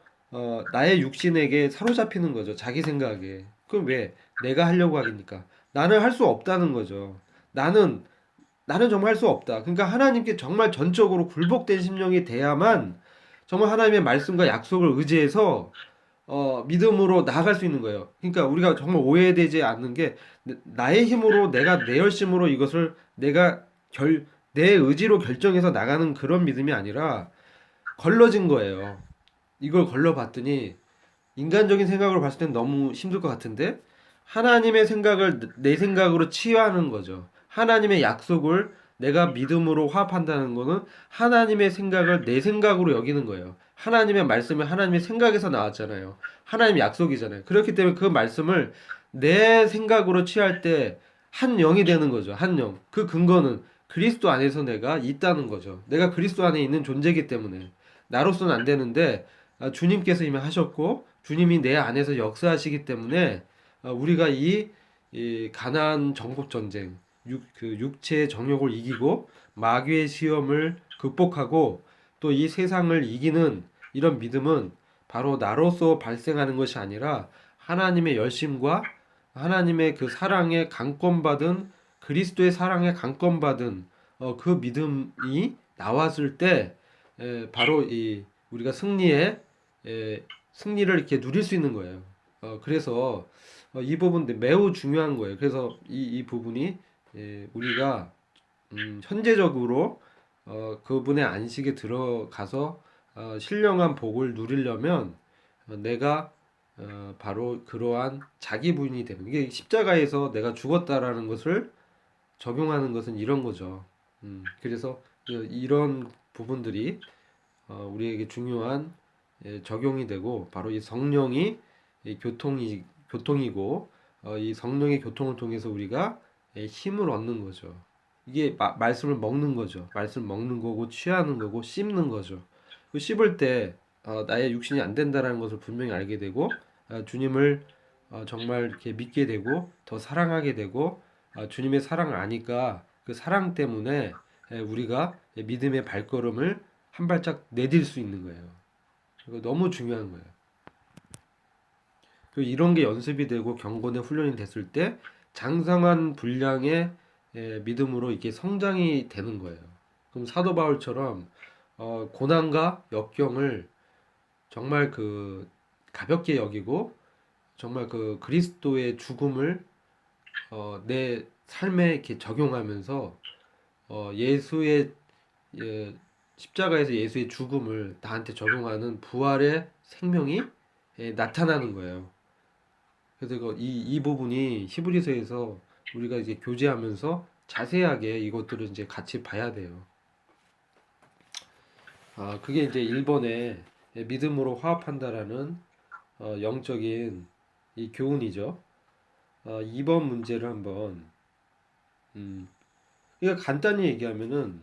나의 육신에게 사로잡히는 거죠. 자기 생각에. 그럼 왜? 내가 하려고 하니까. 나는 할 수 없다는 거죠. 나는 정말 할 수 없다. 그러니까 하나님께 정말 전적으로 굴복된 심령이 돼야만 정말 하나님의 말씀과 약속을 의지해서 믿음으로 나아갈 수 있는 거예요. 그러니까 우리가 정말 오해되지 않는 게 나의 힘으로 내가 내 열심으로 이것을 내 의지로 결정해서 나가는 그런 믿음이 아니라 걸러진 거예요. 이걸 걸러봤더니 인간적인 생각으로 봤을 땐 너무 힘들 것 같은데 하나님의 생각을 내 생각으로 치유하는 거죠. 하나님의 약속을 내가 믿음으로 화합한다는 거는 하나님의 생각을 내 생각으로 여기는 거예요. 하나님의 말씀이 하나님의 생각에서 나왔잖아요. 하나님의 약속이잖아요. 그렇기 때문에 그 말씀을 내 생각으로 취할 때 한 영이 되는 거죠. 한 영. 그 근거는 그리스도 안에서 내가 있다는 거죠. 내가 그리스도 안에 있는 존재이기 때문에 나로서는 안 되는데 주님께서 이미 하셨고 주님이 내 안에서 역사하시기 때문에 우리가 이 가나안 정복 전쟁, 그 육체의 정욕을 이기고 마귀의 시험을 극복하고 또 이 세상을 이기는 이런 믿음은 바로 나로서 발생하는 것이 아니라 하나님의 열심과 하나님의 그 사랑에 강권받은 그리스도의 사랑에 강권받은 그 믿음이 나왔을 때 바로 이 우리가 승리를 이렇게 누릴 수 있는 거예요. 그래서 이 부분 매우 중요한 거예요. 그래서 이 부분이 우리가 현재적으로 그분의 안식에 들어가서 신령한 복을 누리려면 내가 바로 그러한 자기 부인이 되는 이게 십자가에서 내가 죽었다라는 것을 적용하는 것은 이런 거죠. 그래서 이런 부분들이 우리에게 중요한 적용이 되고 바로 이 성령이 교통이고 이 성령의 교통을 통해서 우리가 힘을 얻는 거죠. 이게 말씀을 먹는 거죠. 말씀 먹는 거고 취하는 거고 씹는 거죠. 그 씹을 때 나의 육신이 안 된다라는 것을 분명히 알게 되고 주님을 정말 이렇게 믿게 되고 더 사랑하게 되고 주님의 사랑을 아니까 그 사랑 때문에 우리가 믿음의 발걸음을 한 발짝 내딜 수 있는 거예요. 이거 너무 중요한 거예요. 그리고 이런 게 연습이 되고 경건의 훈련이 됐을 때 장성한 분량의 믿음으로 이게 성장이 되는 거예요. 그럼 사도 바울처럼 고난과 역경을 정말 그 가볍게 여기고 정말 그 그리스도의 죽음을 내 삶에 이렇게 적용하면서 예수의 십자가에서 예수의 죽음을 나한테 적용하는 부활의 생명이 나타나는 거예요. 그래서 이 부분이 히브리서에서 우리가 이제 교제하면서 자세하게 이것들을 이제 같이 봐야 돼요. 그게 이제 1번에 믿음으로 화합한다라는 영적인 이 교훈이죠. 2번 문제를 한번 이거 간단히 얘기하면은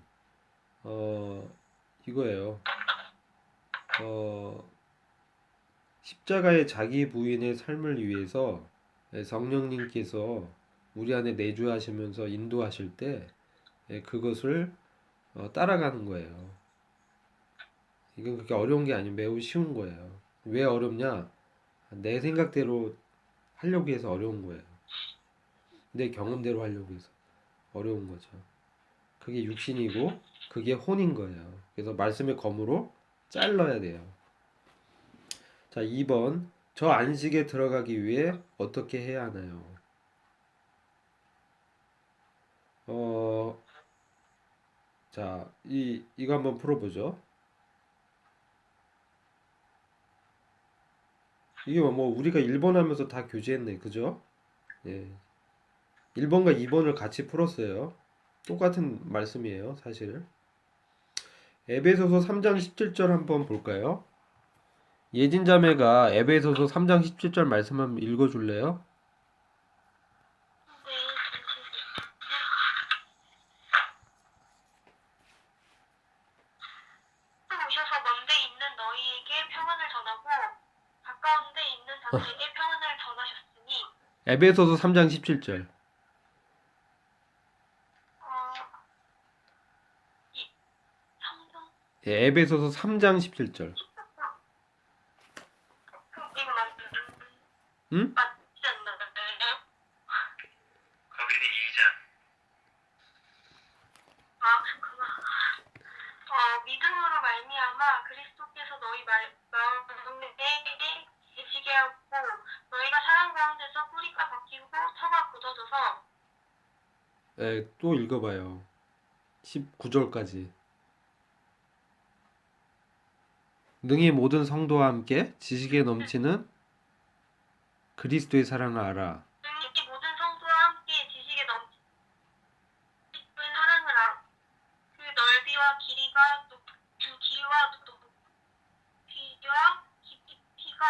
이거예요. 십자가의 자기 부인의 삶을 위해서 성령님께서 우리 안에 내주하시면서 인도하실 때 그것을 따라가는 거예요. 이건 그렇게 어려운 게 아니고 매우 쉬운 거예요. 왜 어렵냐? 내 생각대로 하려고 해서 어려운 거예요. 내 경험대로 하려고 해서 어려운 거죠. 그게 육신이고 그게 혼인 거예요. 그래서 말씀의 검으로 잘라야 돼요. 자, 2번. 저 안식에 들어가기 위해 어떻게 해야 하나요? 자, 이거 한번 풀어보죠. 이게 뭐 우리가 1번 하면서 다 교제했네. 그죠? 예. 1번과 2번을 같이 풀었어요. 똑같은 말씀이에요, 사실. 에베소서 3장 17절 한번 볼까요? 예진 자매가 에베소서 3장 17절 말씀 한번 읽어줄래요? 네, 또 오셔서 먼데 있는 너희에게 평안을 전하고 가까운 데 있는 자들에게 평안을 전하셨으니 에베소서 3장 17절. 이 성경 예, 에베소서 3장 17절. 이거 응? 맞지 않나요? 거기는 2장. 그렇구나. 믿음으로 말미암아 그리스도께서 너희 마음에 계시게 하고 너희가 사랑 가운데서 뿌리가 박히고 터가 굳어져서 예, 또 읽어봐요. 19절까지. 능히 모든 성도와 함께 지식에 넘치는 그리스도의 사랑을 알아. 능히 모든 성도와 함께 지식에 넘치는 사랑을 알아. 그 넓이와 길이와 높이와 깊이가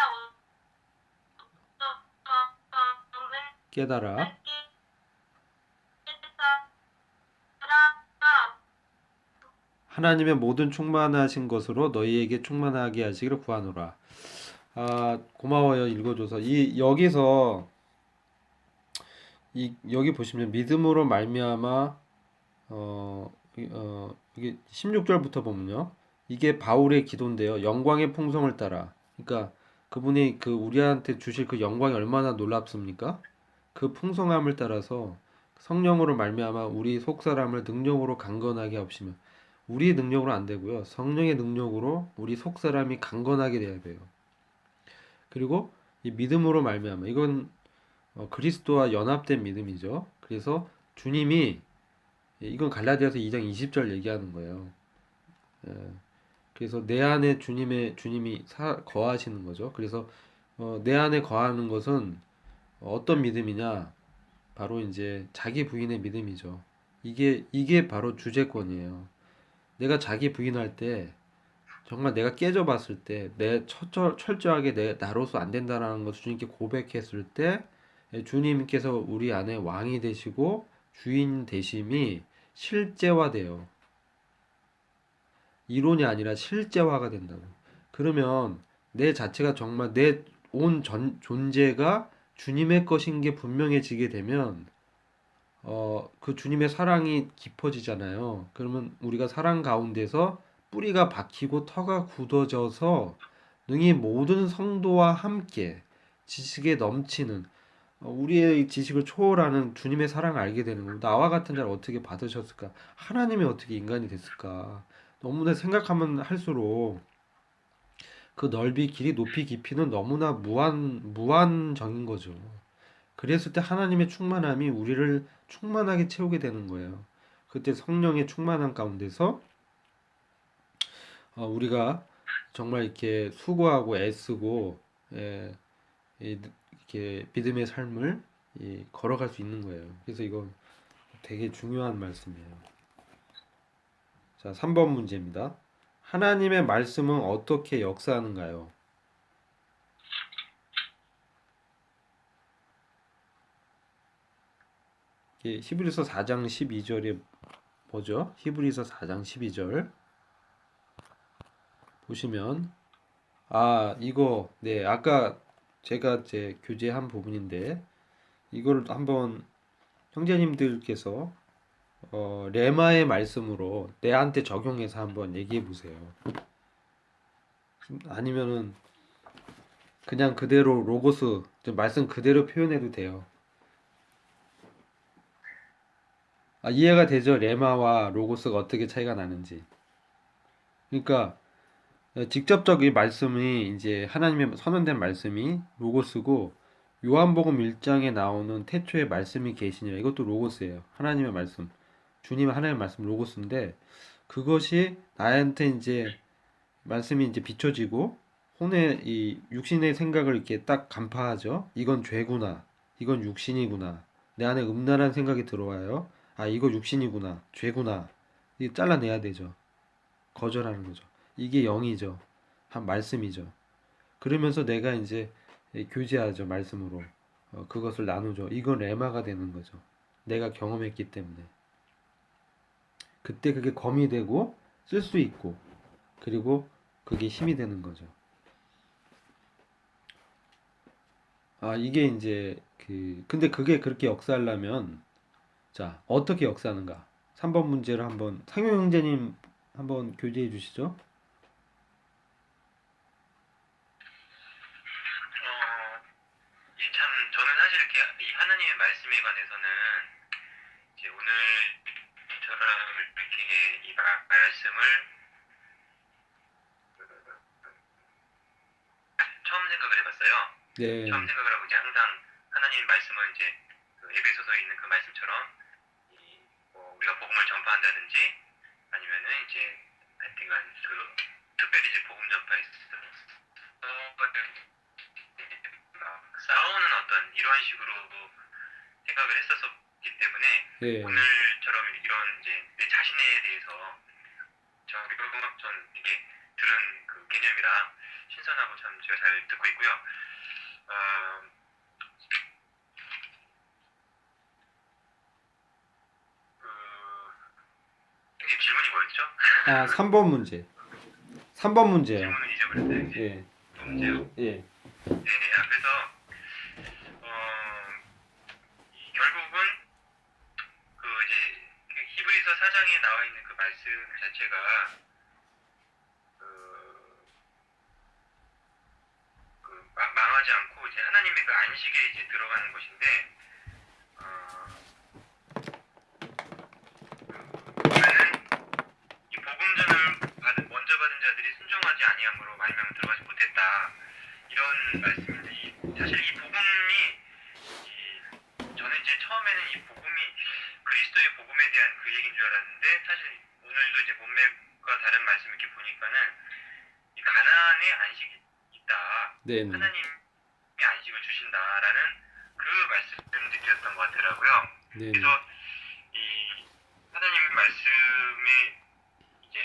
어떠함을 깨달아. 깨달아 하나님의 모든 충만하신 것으로 너희에게 충만하게 하시기를 구하노라. 고마워요. 읽어줘서. 여기서 여기 보시면 믿음으로 말미암아 이게 16절부터 보면요. 이게 바울의 기도인데요. 영광의 풍성을 따라. 그러니까 그분이 그 우리한테 주실 그 영광이 얼마나 놀랍습니까? 그 풍성함을 따라서 성령으로 말미암아 우리 속사람을 능력으로 강건하게 하시며 우리의 능력으로 안 되고요. 성령의 능력으로 우리 속사람이 강건하게 돼야 돼요. 그리고 이 믿음으로 말미암아 이건 그리스도와 연합된 믿음이죠. 그래서 주님이 이건 갈라디아서 2장 20절 얘기하는 거예요. 예, 그래서 내 안에 주님이 거하시는 거죠. 그래서 내 안에 거하는 것은 어떤 믿음이냐? 바로 이제 자기 부인의 믿음이죠. 이게 바로 주제권이에요. 내가 자기 부인할 때 정말 내가 깨져봤을 때 내 철저하게 나로서 안 된다라는 것을 주님께 고백했을 때 주님께서 우리 안에 왕이 되시고 주인 되심이 실제화돼요. 이론이 아니라 실제화가 된다고. 그러면 내 자체가 정말 내 온 존재가 주님의 것인 게 분명해지게 되면 그 주님의 사랑이 깊어지잖아요. 그러면 우리가 사랑 가운데서 뿌리가 박히고 터가 굳어져서 능히 모든 성도와 함께 지식에 넘치는 우리의 지식을 초월하는 주님의 사랑을 알게 되는 겁니다. 나와 같은 자를 어떻게 받으셨을까? 하나님이 어떻게 인간이 됐을까? 너무나 생각하면 할수록 그 넓이, 길이, 높이, 깊이는 너무나 무한정인 거죠. 그랬을 때 하나님의 충만함이 우리를 충만하게 채우게 되는 거예요. 그때 성령의 충만함 가운데서 우리가 정말 이렇게 수고하고 애쓰고 예, 이렇게 믿음의 삶을 걸어갈 수 있는 거예요. 그래서 이건 되게 중요한 말씀이에요. 자, 3번 문제입니다. 하나님의 말씀은 어떻게 역사하는가요? 이게 히브리서 4장 12절에 뭐죠? 히브리서 4장 12절 보시면 이거 네, 아까 제가 제 교재한 부분인데 이걸 한번 형제님들께서 레마의 말씀으로 내한테 적용해서 한번 얘기해 보세요. 아니면은 그냥 그대로 로고스 말씀 그대로 표현해도 돼요. 이해가 되죠? 레마와 로고스가 어떻게 차이가 나는지. 그러니까 직접적인 말씀이 이제 하나님의 선언된 말씀이 로고스고 요한복음 1장에 나오는 태초에 말씀이 계시니라 이것도 로고스예요. 하나님의 말씀. 주님의 하나님의 말씀 로고스인데 그것이 나한테 이제 말씀이 이제 비춰지고 혼의 이 육신의 생각을 이렇게 딱 간파하죠. 이건 죄구나. 이건 육신이구나. 내 안에 음란한 생각이 들어와요. 이거 육신이구나. 죄구나. 이게 잘라내야 되죠. 거절하는 거죠. 이게 영이죠. 한 말씀이죠. 그러면서 내가 이제 교제하죠. 말씀으로. 그것을 나누죠. 이건 레마가 되는 거죠. 내가 경험했기 때문에. 그때 그게 검이 되고 쓸 수 있고 그리고 그게 힘이 되는 거죠. 이게 이제 근데 그게 그렇게 역사하려면 자, 어떻게 역사하는가? 3번 문제를 한번 상용 형제님 한번 교제해 주시죠. 예, 참 저는 사실 이 하나님의 말씀에 관해서는 이제 오늘처럼 이렇게 이 말씀을 처음 생각을 해봤어요. 네. 처음 생각을 하고 이제 항상 하나님 말씀은 이제 그 에베소서에 있는 그 말씀처럼 우리가 복음을 전파한다든지 아니면은 이제 하여튼간 특별히 이제 복음 전파에 싸우는 어떤 이런 식으로 생각을 했었기 때문에 네. 오늘처럼 이런 이제 내 자신에 대해서 전 이게 들은 그 개념이라 신선하고 참 제가 잘 듣고 있고요. 이게 질문이 뭐였죠? 3번 문제. 3번 문제요. 질문을 잊어버렸어요. 이제. 예. 또 문제요? 예. 네, 그래서 결국은 그 이제 그 히브리서 4장에 나와 있는 그 말씀 자체가 망하지 않고 이제 하나님의 그 안식에 이제 들어가는 것인데 보면은 이 복음전을 먼저 받은 자들이 순종하지 아니함으로 말미암아 들어가지 못했다 이런 말씀인데 사실 이 복음이 저는 이제 처음에는 이 복음이 그리스도의 복음에 대한 그 얘기인 줄 알았는데 사실 오늘도 이제 몸매과 다른 말씀 이렇게 보니까는 이 가나안의 안식이 있다. 네. 하나님이 안식을 주신다라는 그 말씀들이었던 것 같더라고요. 네. 그래서 이 하나님 말씀에 이제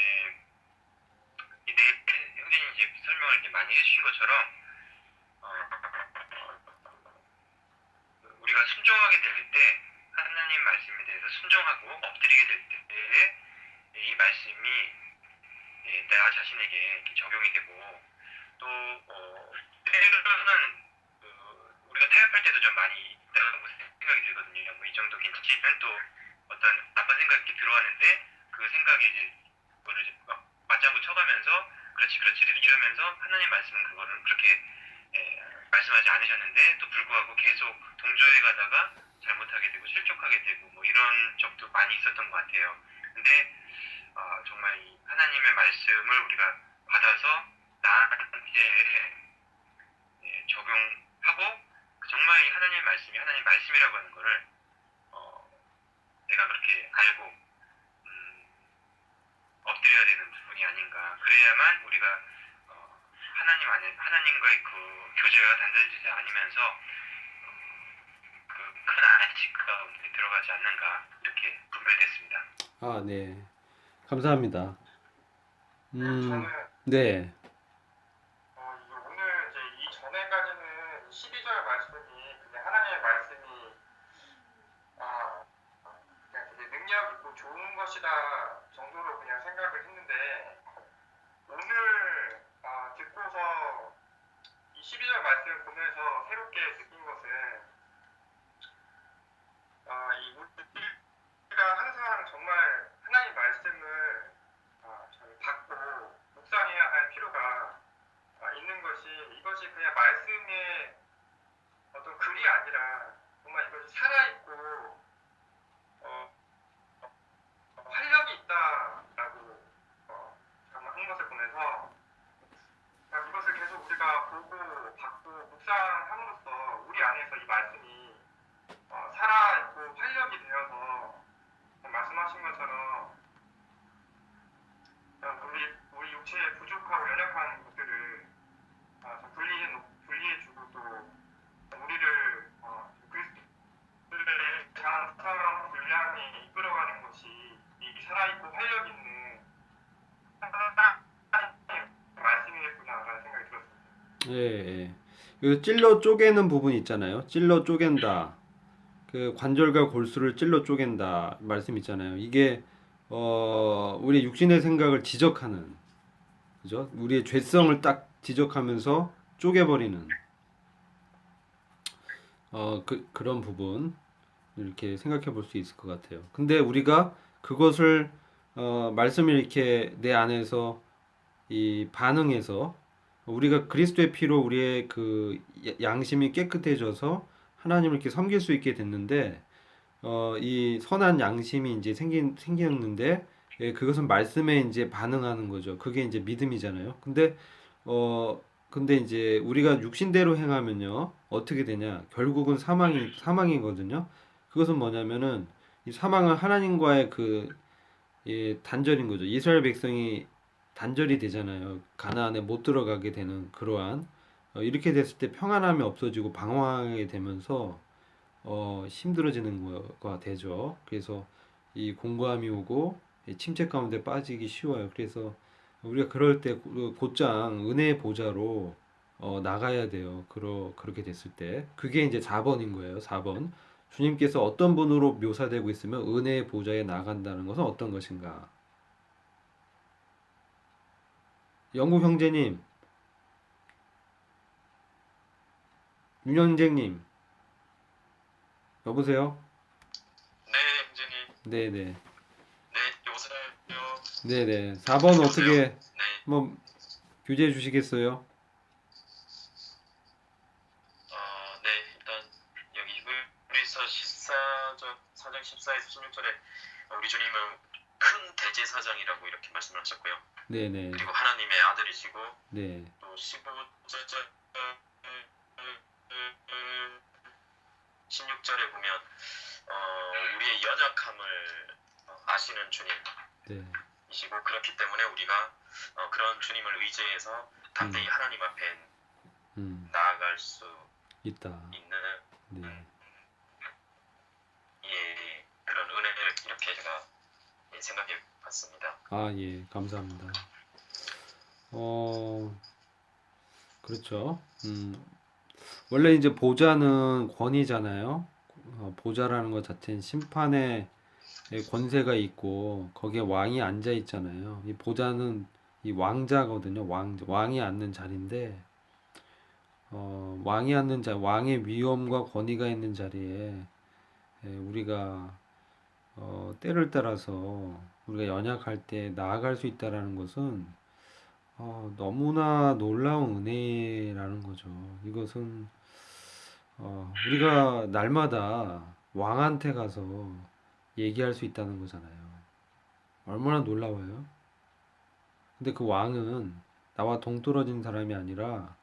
형제님 이제 설명을 이렇게 많이 해주신 것처럼 우리가 순종하게 될 때 하나님 말씀에 대해서 순종하고 엎드리게 될 때 이 말씀이 나 자신에게 이렇게 적용이 되고 또 때로는 우리가 타협할 때도 좀 많이 있다고 생각이 들거든요. 뭐 이 정도 괜찮지만 또 어떤 나쁜 생각이 들어왔는데 그 생각에 이제 그거를 이제 막 맞장구 쳐가면서 그렇지 그렇지 이러면서 하나님 말씀은 그거는 그렇게 말씀하지 않으셨는데 또 불구하고 계속 동조해 가다가 잘못하게 되고 실족하게 되고 뭐 이런 적도 많이 있었던 것 같아요. 근데 정말 이 하나님의 말씀을 우리가 받아서 나한테 적용하고 정말 이 하나님의 말씀이 하나님의 말씀이라고 하는 거를 내가 그렇게 알고 엎드려야 되는 부분이 아닌가. 그래야만 우리가 하나님 안에 하나님과의 그 교제가 단절되지 않으면서 그 큰 안식 가운데 들어가지 않는가 이렇게 분별됐습니다. 아, 네. 감사합니다. 저는 네. 이게 오늘 이제 이전에까지는 12절 말씀이 그냥 하나님의 말씀이 그냥 되게 능력 있고 좋은 것이다 정도로 그냥 생각을 했는데 오늘 듣고서 이 12절 말씀을 보면서 새롭게 느낀 것은 우리가 항상 정말 하나님 말씀을 저희 받고 묵상해야 할 필요가 있는 것이 이것이 그냥 말씀의 어떤 글이 아니라 정말 이것이 살아있고 활력이 있다라고 정말 한 것을 보면서 이것을 계속 우리가 보고 받고 묵상함으로써 우리 안에서 이 말씀이 살아있고 활력이 되어서 말씀하신 것처럼 우리 육체의 부족하고 연약한 것들을 분리해주고 또 우리를 그리스도의 장성 분량에 이끌어가는 것이 이 살아있고 활력 있는 하나님의 말씀이겠구나라는 생각이 들었습니다. 예, 예. 그 찔러 쪼개는 부분 있잖아요. 찔러 쪼갠다. 그 관절과 골수를 찔러 쪼갠다 말씀 있잖아요. 이게 우리 육신의 생각을 지적하는, 그죠? 우리의 죄성을 딱 지적하면서 쪼개버리는 그런 부분 이렇게 생각해 볼 수 있을 것 같아요. 근데 우리가 그것을 말씀을 이렇게 내 안에서 이 반응해서 우리가 그리스도의 피로 우리의 그 양심이 깨끗해져서 하나님을 이렇게 섬길 수 있게 됐는데 이 선한 양심이 이제 생겼는데 그것은 말씀에 이제 반응하는 거죠. 그게 이제 믿음이잖아요. 근데 이제 우리가 육신대로 행하면요 어떻게 되냐? 결국은 사망이거든요. 그것은 뭐냐면은 이 사망은 하나님과의 단절인 거죠. 이스라엘 백성이 단절이 되잖아요. 가나안에 못 들어가게 되는 그러한 이렇게 됐을 때 평안함이 없어지고 방황하게 되면서 힘들어지는 거가 되죠. 그래서 이 공고함이 오고 이 침체 가운데 빠지기 쉬워요. 그래서 우리가 그럴 때 곧장 은혜의 보좌로 나가야 돼요. 그렇게 됐을 때 그게 이제 4번인 거예요. 4번. 주님께서 어떤 분으로 묘사되고 있으면 은혜의 보좌에 나간다는 것은 어떤 것인가? 영국 형제님, 윤영재님, 여보세요? 네, 형제님. 네네. 네, 여보세요. 네네. 4번 어떻게 네. 한번 교제해 주시겠어요? 네, 일단 여기 히브리서 4장 14에서 16절에 우리 주님은 큰 대제사장이라고 이렇게 말씀을 하셨고요. 네네. 그리고 하나님의 아들이시고 네. 또 15절 16절에 보면 우리의 연약함을 아시는 네. 주님이시고 그렇기 때문에 우리가 그런 주님을 의지해서 담대히 하나님 앞에 나아갈 수 있다. 있는 네. 그런 은혜를 이렇게 제가 생각해 봤습니다. 아, 예. 감사합니다. 그렇죠. 원래 이제 보좌는 권위잖아요. 보좌라는 것 자체는 심판의 권세가 있고 거기에 왕이 앉아 있잖아요. 이 보좌는 이 왕자거든요. 왕이 앉는 자리인데 왕의 위엄과 권위가 있는 자리에 우리가 때를 따라서 우리가 연약할 때 나아갈 수 있다라는 것은 너무나 놀라운 은혜라는 거죠. 이것은 우리가 날마다 왕한테 가서 얘기할 수 있다는 거잖아요. 얼마나 놀라워요. 근데 그 왕은 나와 동떨어진 사람이 아니라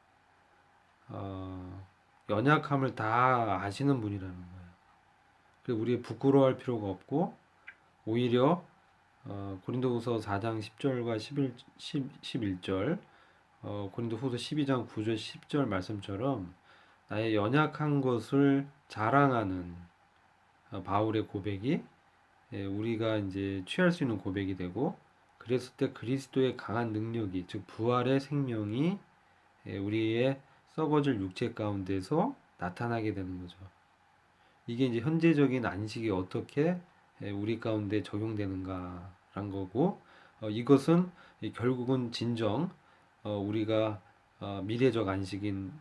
연약함을 다 아시는 분이라는 거예요. 그래서 우리 부끄러워할 필요가 없고 오히려 고린도후서 4장 10절과 11절, 고린도후서 12장 9절 10절 말씀처럼 나의 연약한 것을 자랑하는 바울의 고백이 우리가 이제 취할 수 있는 고백이 되고, 그랬을 때 그리스도의 강한 능력이, 즉 부활의 생명이 우리의 썩어질 육체 가운데서 나타나게 되는 거죠. 이게 이제 현재적인 안식이 어떻게 우리 가운데 적용되는가란 거고, 이것은 결국은 진정 우리가 미래적 안식인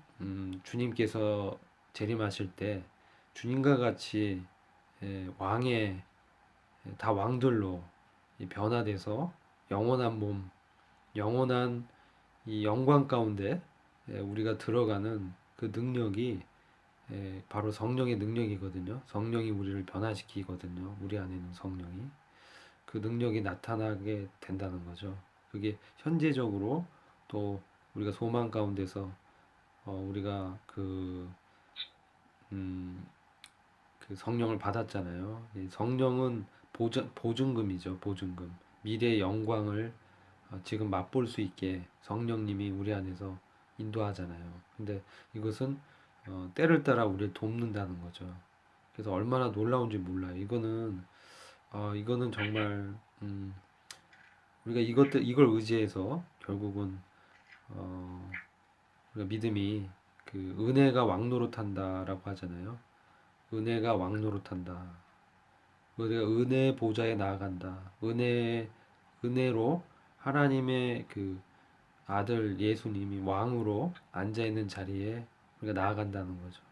주님께서 재림하실 때 주님과 같이 왕의 다 왕들로 변화돼서 영원한 몸, 영원한 이 영광 가운데 우리가 들어가는 그 능력이 바로 성령의 능력이거든요. 성령이 우리를 변화시키거든요. 우리 안에 있는 성령이. 그 능력이 나타나게 된다는 거죠. 그게 현재적으로 또 우리가 소망 가운데서 우리가 그 성령을 받았잖아요. 이 성령은 보증금이죠. 보증금. 미래의 영광을 지금 맛볼 수 있게 성령님이 우리 안에서 인도하잖아요. 근데 이것은 때를 따라 우리를 돕는다는 거죠. 그래서 얼마나 놀라운지 몰라요. 이거는 정말 우리가 이걸 의지해서 결국은 우리가 믿음이 그 은혜가 왕노릇한다라고 하잖아요. 은혜가 왕노릇한다. 우리가 은혜 보좌에 나아간다. 은혜로 하나님의 그 아들 예수님이 왕으로 앉아 있는 자리에 우리가 나아간다는 거죠.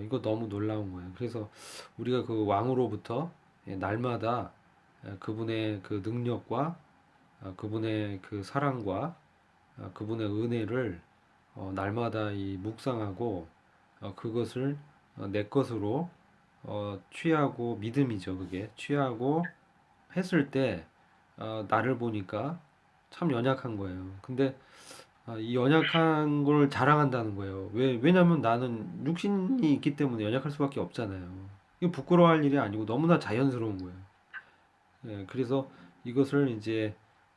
이거 너무 놀라운 거예요. 그래서 우리가 그 왕으로부터 날마다 그분의 그 능력과 그분의 그 사랑과 그분의 은혜를 날마다 이 묵상하고 그것을 내 것으로 취하고, 믿음이죠. 그게 취하고 했을 때 나를 보니까 참 연약한 거예요. 근데 이 연약한 걸 자랑한다는 거예요. 왜냐면 나는 육신이 있기 때문에 연약할 수밖에 없잖아요. 이거 부끄러워할 일이 아니고 너무나 자연스러운 거예요. 그래서 이것을 이제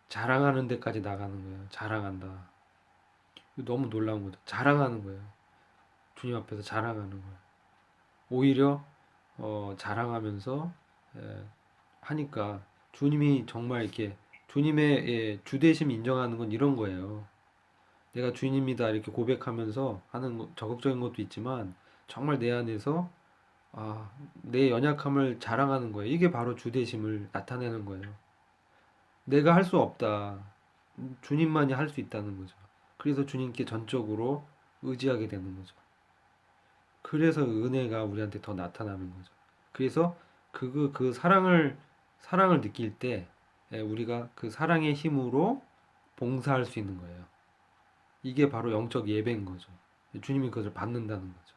자랑하는 데까지 나가는 거예요. 자랑한다. 이거 너무 놀라운 거죠. 자랑하는 거예요. 주님 앞에서 자랑하는 거예요. 오히려 자랑하면서 하니까 주님이 정말 이렇게 주님의 주대심 인정하는 건 이런 거예요. 내가 주님이다 이렇게 고백하면서 하는 적극적인 것도 있지만 정말 내 안에서 내 연약함을 자랑하는 거예요. 이게 바로 주대심을 나타내는 거예요. 내가 할 수 없다. 주님만이 할 수 있다는 거죠. 그래서 주님께 전적으로 의지하게 되는 거죠. 그래서 은혜가 우리한테 더 나타나는 거죠. 그래서 그 사랑을 느낄 때 우리가 그 사랑의 힘으로 봉사할 수 있는 거예요. 이게 바로 영적 예배인 거죠. 주님이 그것을 받는다는 거죠.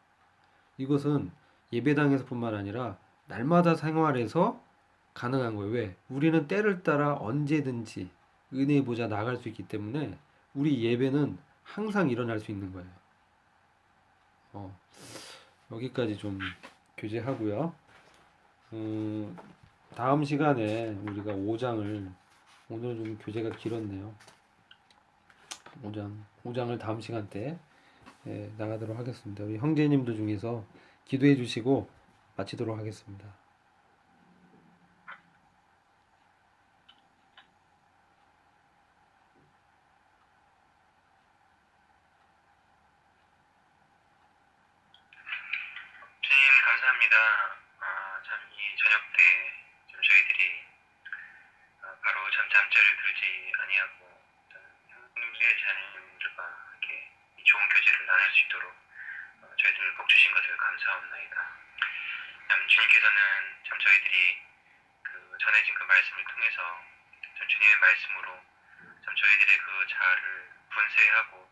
이것은 예배당에서뿐만 아니라 날마다 생활에서 가능한 거예요. 왜? 우리는 때를 따라 언제든지 은혜의 보좌 나갈 수 있기 때문에 우리 예배는 항상 일어날 수 있는 거예요. 여기까지 좀 교제하고요. 다음 시간에 우리가 5장을, 오늘은 좀 교제가 길었네요. 5장을 다음 시간 때 나가도록 하겠습니다. 우리 형제님들 중에서 기도해 주시고 마치도록 하겠습니다. 주님 감사합니다. 참 이 저녁 때 좀 저희들이 바로 참 잠자리를 들지 아니하고 하나님의 자녀들과 이렇게 이 좋은 교제를 나눌 수 있도록 저희들을 복 주신 것을 감사합나이다. 참 주님께서는 참 저희들이 그 전해진 그 말씀을 통해서 참 주님의 말씀으로 참 저희들의 그 자아를 분쇄하고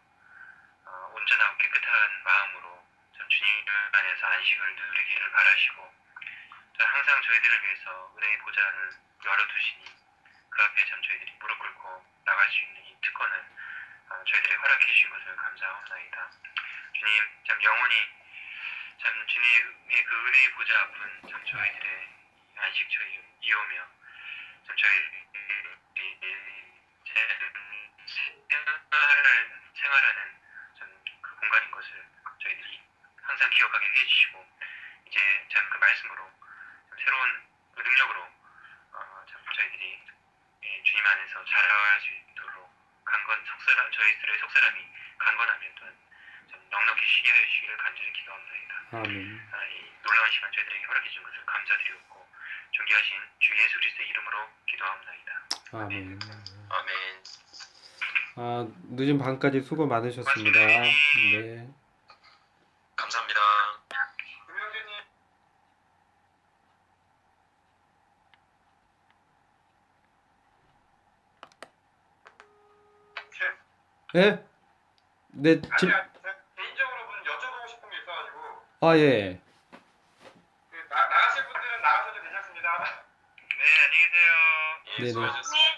온전하고 깨끗한 마음으로 참 주님 안에서 안식을 누리기를 바라시고 또 항상 저희들을 위해서 은혜의 보좌를 열어두시니 그 앞에 참 저희들이 무릎 꿇고 나갈 수 있는 이 특권을 저희들에게 허락해 주신 것을 감사합나이다. 주님 참 영원히 참 주님의 그 은혜의 보좌 앞은 참 저희들의 안식처이오며 참 저희들이 생활하는 참 그 공간인 것을 저희들이 항상 기억하게 해주시고 이제 참 그 말씀으로 참 새로운 그 능력으로 참 저희들이 주님 안에서 자라갈 수 있도록 저희들의 속사람이 강건하며 또한 좀 넉넉히 쉬게 하시기를 간절히 기도합니다. 아멘. 이 놀라운 시간 저희들에게 허락해 주신 것을 감사드리고 존귀하신 주 예수 그리스도의 이름으로 기도합니다. 아멘. 아멘. 늦은 밤까지 수고 많으셨습니다. 네. 감사합니다. 금영재님 네? 네, 아니 제가 개인적으로 좀 여쭤보고 싶은 게 있어가지고 예. 그 나가실 분들은 나가셔도 괜찮습니다. 네, 안녕히 계세요. 네네. 수고하셨습니다.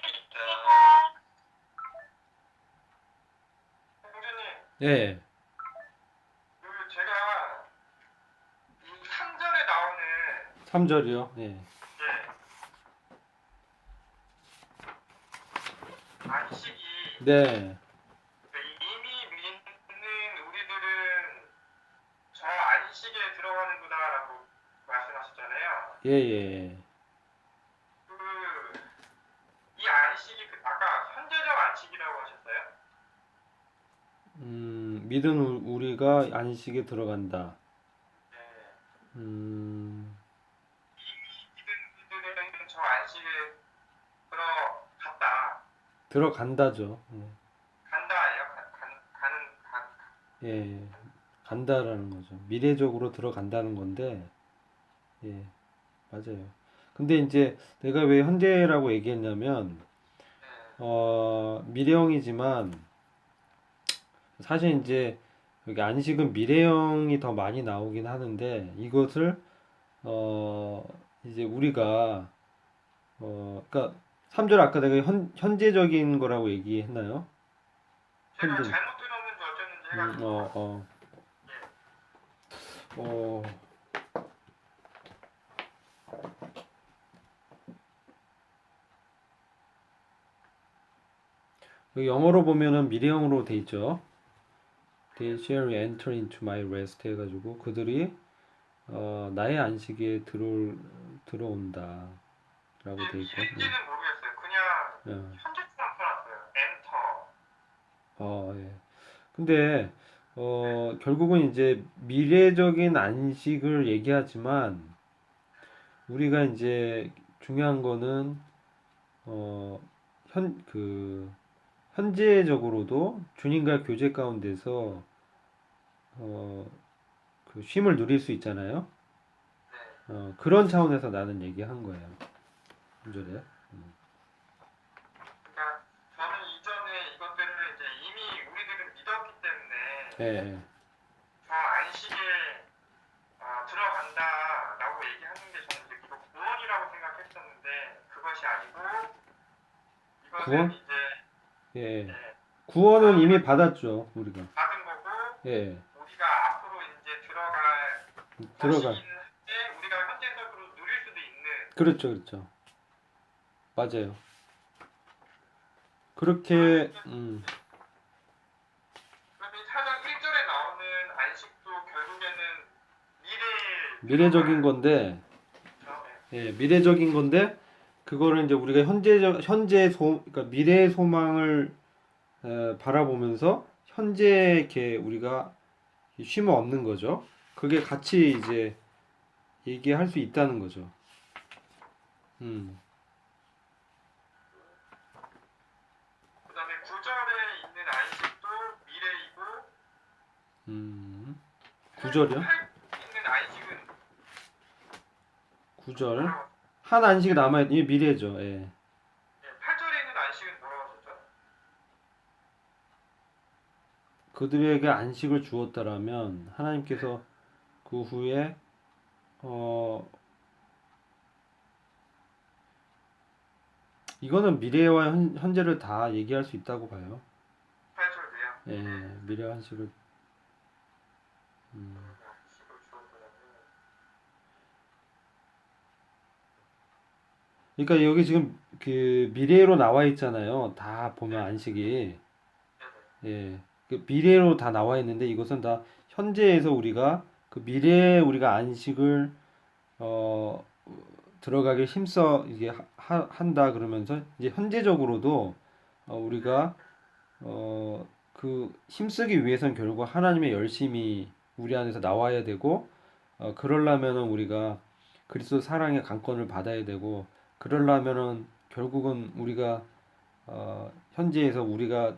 형제님 예. 그 제가 이 3절에 나오는 3절이요. 예. 예 안식이 네. 이미 믿는 우리들은 저 안식에 들어가는구나라고 말씀하셨잖아요. 예. 이 안식이 아까 현재적 안식이라고 하셨어요? 믿은 우리가 안식에 들어간다. 네. 음, 이미 믿는 우리들은 저 안식에 들어갔다. 들어간다죠. 간다예요? 예. 간다라는 거죠. 미래적으로 들어간다는 건데, 예. 맞아요. 근데 이제 내가 왜 현재라고 얘기했냐면, 미래형이지만, 사실 이제 여기 안식은 미래형이 더 많이 나오긴 하는데, 이것을, 이제 우리가, 그러니까 3절 아까 내가 현재적인 거라고 얘기했나요? 제가 현재. 잘못 들었는지 어쨌는지 해가지고 여기 영어로 보면은 미래형으로 돼 있죠. They shall enter into my rest 해가지고 그들이 나의 안식에 들어온다 라고 돼 있고. 일지는 모르겠어요. 그냥 현재처럼 써놨어요. 엔터. 예. 근데 결국은 이제 미래적인 안식을 얘기하지만 우리가 이제 중요한 거는 현재적으로도 주님과 교제 가운데서 그 쉼을 누릴 수 있잖아요. 그런 차원에서 나는 얘기한 거예요. 3절에. 그러니까 저는 이전에 이것들을 이제 이미 우리들은 믿었기 때문에 예. 저 안식에 들어간다라고 얘기하는 게 저는 이제 그거 구원이라고 생각했었는데 그것이 아니고 이것은 구원? 이제 예. 구원은 이미 받았죠, 우리가. 받은 거고 예. 우리가 앞으로 이제 들어갈 들어가. 것이긴 한데 우리가 현재적으로 누릴 수도 있는 그렇죠. 맞아요. 그렇게, 그런데 4장 1절에 나오는 안식도 결국에는 미래적인 건데, 예, 미래적인 건데, 그거를 이제 우리가 그러니까 미래의 소망을 바라보면서 현재 이렇게 우리가 쉼을 얻는 거죠. 그게 같이 이제 얘기할 수 있다는 거죠. 그다음에 9절에 있는 안식도 미래이고 9절이요? 8절에 있는 안식은 9절. 한 안식이 남아있, 이게 미래죠. 예. 8절에 있는 안식은 뭐라고 하셨죠? 그들에게 안식을 주었다라면 하나님께서 그 후에 어 이거는 미래와 현재를 다 얘기할 수 있다고 봐요. 8절도요. 예, 미래와 안식을 안식을 주었다면 그러니까 여기 지금 그 미래로 나와 있잖아요. 다 보면 안식이 예, 그 미래로 다 나와 있는데 이것은 다 현재에서 우리가 그 미래에 우리가 안식을 어 들어가게 힘써 이게 한다 그러면서 이제 현재적으로도 우리가 그 힘쓰기 위해서는 결국 하나님의 열심이 우리 안에서 나와야 되고 그러려면은 우리가 그리스도 사랑의 강권을 받아야 되고 그러려면은 결국은 우리가 현재에서 우리가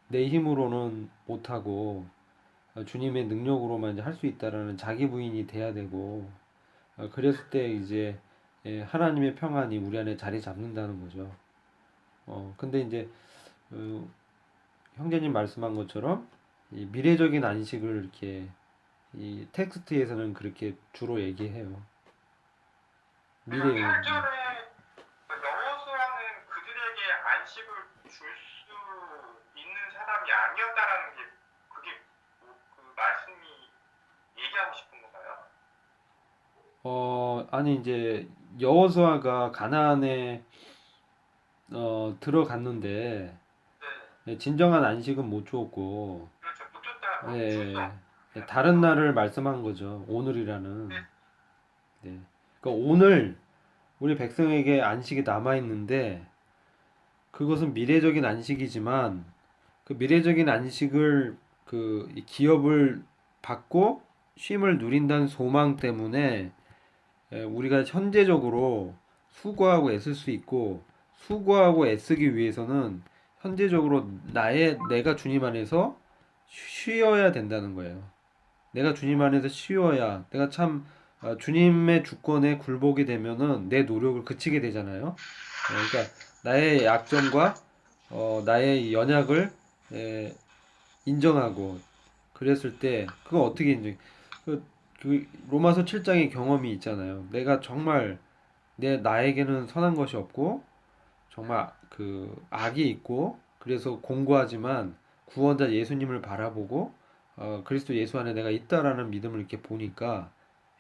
내 힘으로는 못하고 주님의 능력으로만 이제 할 수 있다라는 자기 부인이 돼야 되고 그랬을 때 이제 하나님의 평안이 우리 안에 자리 잡는다는 거죠. 근데 이제 어, 형제님 말씀한 것처럼 이 미래적인 안식을 이렇게 이 텍스트에서는 그렇게 주로 얘기해요. 미래의 8절에 여호수아는 그들에게 안식을 줄 수 있는 사람이 아니었다라는 게 그게 그 말씀이 얘기하고 싶은 건가요? 아니 이제 여호수아가 가나안에 들어갔는데 네, 진정한 안식은 못 주었고 그렇죠. 못 줬다. 예, 다른 날을 말씀한 거죠. 오늘이라는. 네. 그러니까 오늘 우리 백성에게 안식이 남아 있는데 그것은 미래적인 안식이지만 그 미래적인 안식을 이 기업을 받고 쉼을 누린다는 소망 때문에 우리가 현재적으로 수고하고 애쓸 수 있고 수고하고 애쓰기 위해서는 현재적으로 내가 주님 안에서 쉬어야 된다는 거예요. 내가 주님 안에서 쉬어야 내가 참 주님의 주권에 굴복이 되면은 내 노력을 그치게 되잖아요. 그러니까 나의 약점과 나의 연약을 에, 인정하고 그랬을 때 그거 어떻게 인정? 그 로마서 7장의 경험이 있잖아요. 내가 정말 나에게는 선한 것이 없고 정말 그 악이 있고 그래서 공고하지만 구원자 예수님을 바라보고 그리스도 예수 안에 내가 있다라는 믿음을 이렇게 보니까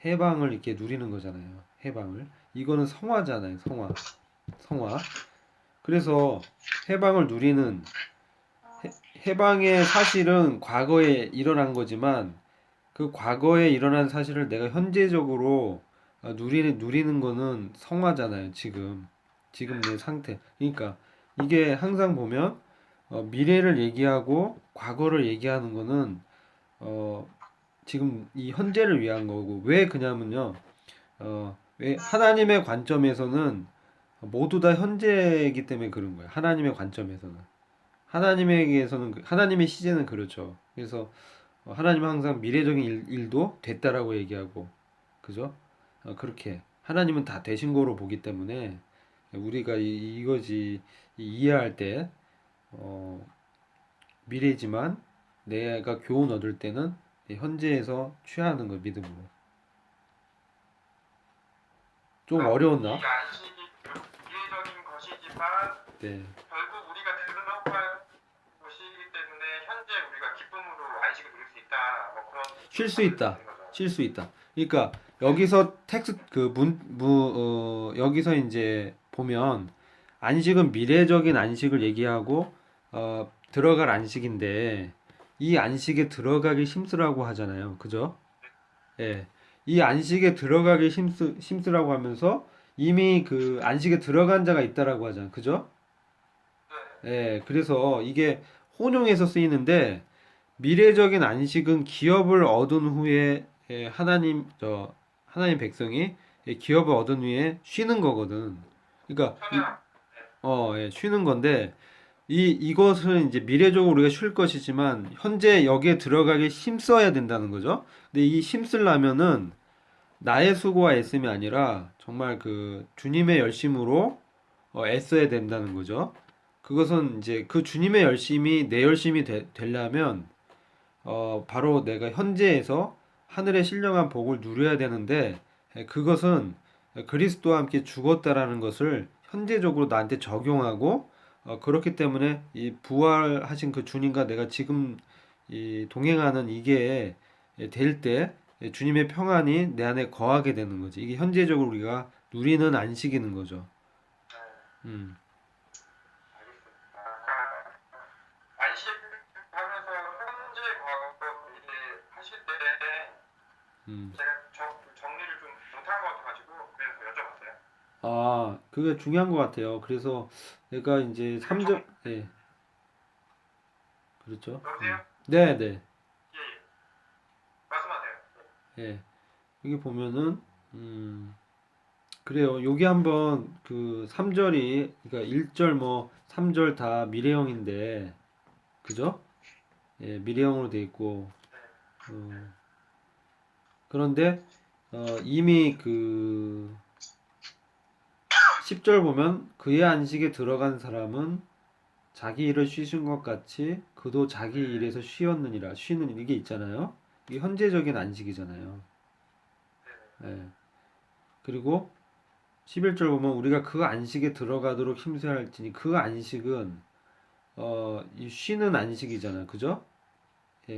해방을 이렇게 누리는 거잖아요. 해방을. 이거는 성화잖아요. 성화. 그래서 해방을 누리는 해방의 사실은 과거에 일어난 거지만 그 과거에 일어난 사실을 내가 현재적으로 누리는 거는 성화잖아요. 지금 내 상태. 그러니까 이게 항상 보면 미래를 얘기하고 과거를 얘기하는 거는 지금 이 현재를 위한 거고 왜 그냐면요. 왜 하나님의 관점에서는 모두 다 현재이기 때문에 그런 거예요. 하나님의 관점에서는. 하나님에게서는 하나님의 시제는 그렇죠. 그래서 하나님은 항상 미래적인 일도 됐다라고 얘기하고 그죠? 그렇게 하나님은 다 되신 거로 보기 때문에 우리가 이거지 이해할 때 미래지만 내가 교훈 얻을 때는 현재에서 취하는 거 믿음으로. 좀 어려웠나? 이 안식이 미래적인 것이지만 네. 결국 우리가 들어갈 것이기 때문에 현재 우리가 기쁨으로 안식을 누릴 수 있다. 뭐 그런 쉴 수 있다. 말씀인 거죠. 쉴 수 있다. 그러니까 여기서 여기서 이제 보면 안식은 미래적인 안식을 얘기하고 들어갈 안식인데 이 안식에 들어가기 힘쓰라고 하잖아요. 그죠? 예. 이 안식에 들어가기 힘쓰라고 하면서 이미 그 안식에 들어간 자가 있다라고 하잖아요. 그죠? 예. 그래서 이게 혼용해서 쓰이는데 미래적인 안식은 기업을 얻은 후에 하나님 백성이 기업을 얻은 후에 쉬는 거거든. 그러니까 쉬는 건데 이것은 이제 미래적으로 우리가 쉴 것이지만 현재 여기에 들어가게 힘써야 된다는 거죠. 근데 이 힘쓰려면은 나의 수고와 애씀이 아니라 정말 그 주님의 열심으로 애써야 된다는 거죠. 그것은 이제 그 주님의 열심이 내 열심이 되려면 바로 내가 현재에서 하늘의 신령한 복을 누려야 되는데 그것은 그리스도와 함께 죽었다라는 것을 현재적으로 나한테 적용하고 그렇기 때문에 이 부활하신 그 주님과 내가 지금 이 동행하는 이게 될 때 주님의 평안이 내 안에 거하게 되는 거지. 이게 현재적으로 우리가 누리는 안식이는 거죠. 음, 알겠습니다. 안식하면서 현재, 과거, 미래 하실 때 음. 제가 정리를 좀 못한 것 같아가지고 그래서 여쭤봤어요. 아, 그게 중요한 것 같아요. 그래서 내가 이제 3절, 예, 그렇죠. 여보세요? 네, 네. 예, 예. 말씀하세요. 예. 여기 보면은 그래요. 여기 한번 그 3절이 그러니까 1절 뭐 3절 다 미래형인데 그죠? 예, 미래형으로 돼 있고 그런데 이미 그 10절 보면 그의 안식에 들어간 사람은 자기 일을 쉬신 것 같이 그도 자기 일에서 쉬었느니라. 쉬는 이게 있잖아요. 이게 현재적인 안식이잖아요. 예. 그리고 11절 보면 우리가 그 안식에 들어가도록 힘써야 할지니 그 안식은 이 쉬는 안식이잖아. 그죠? 예.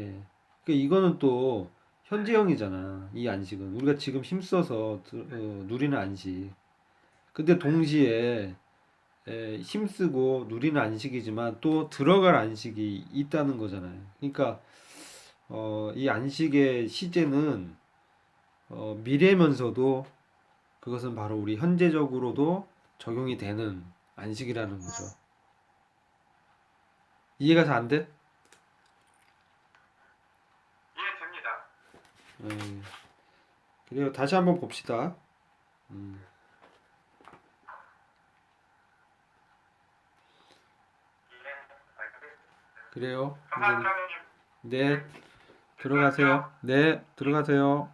그러니까 이거는 또 현재형이잖아. 이 안식은 우리가 지금 힘써서 누리는 안식. 근데 동시에 힘쓰고 누리는 안식이지만 또 들어갈 안식이 있다는 거잖아요. 그러니까 이 안식의 시제는 미래면서도 그것은 바로 우리 현재적으로도 적용이 되는 안식이라는 거죠. 이해가 잘 안 돼? 이해됩니다. 음, 그래요. 다시 한번 봅시다. 음, 예, 알겠습니다. 그래요. 감사합니다, 네, 선생님. 네, 들어가세요. 네, 들어가세요.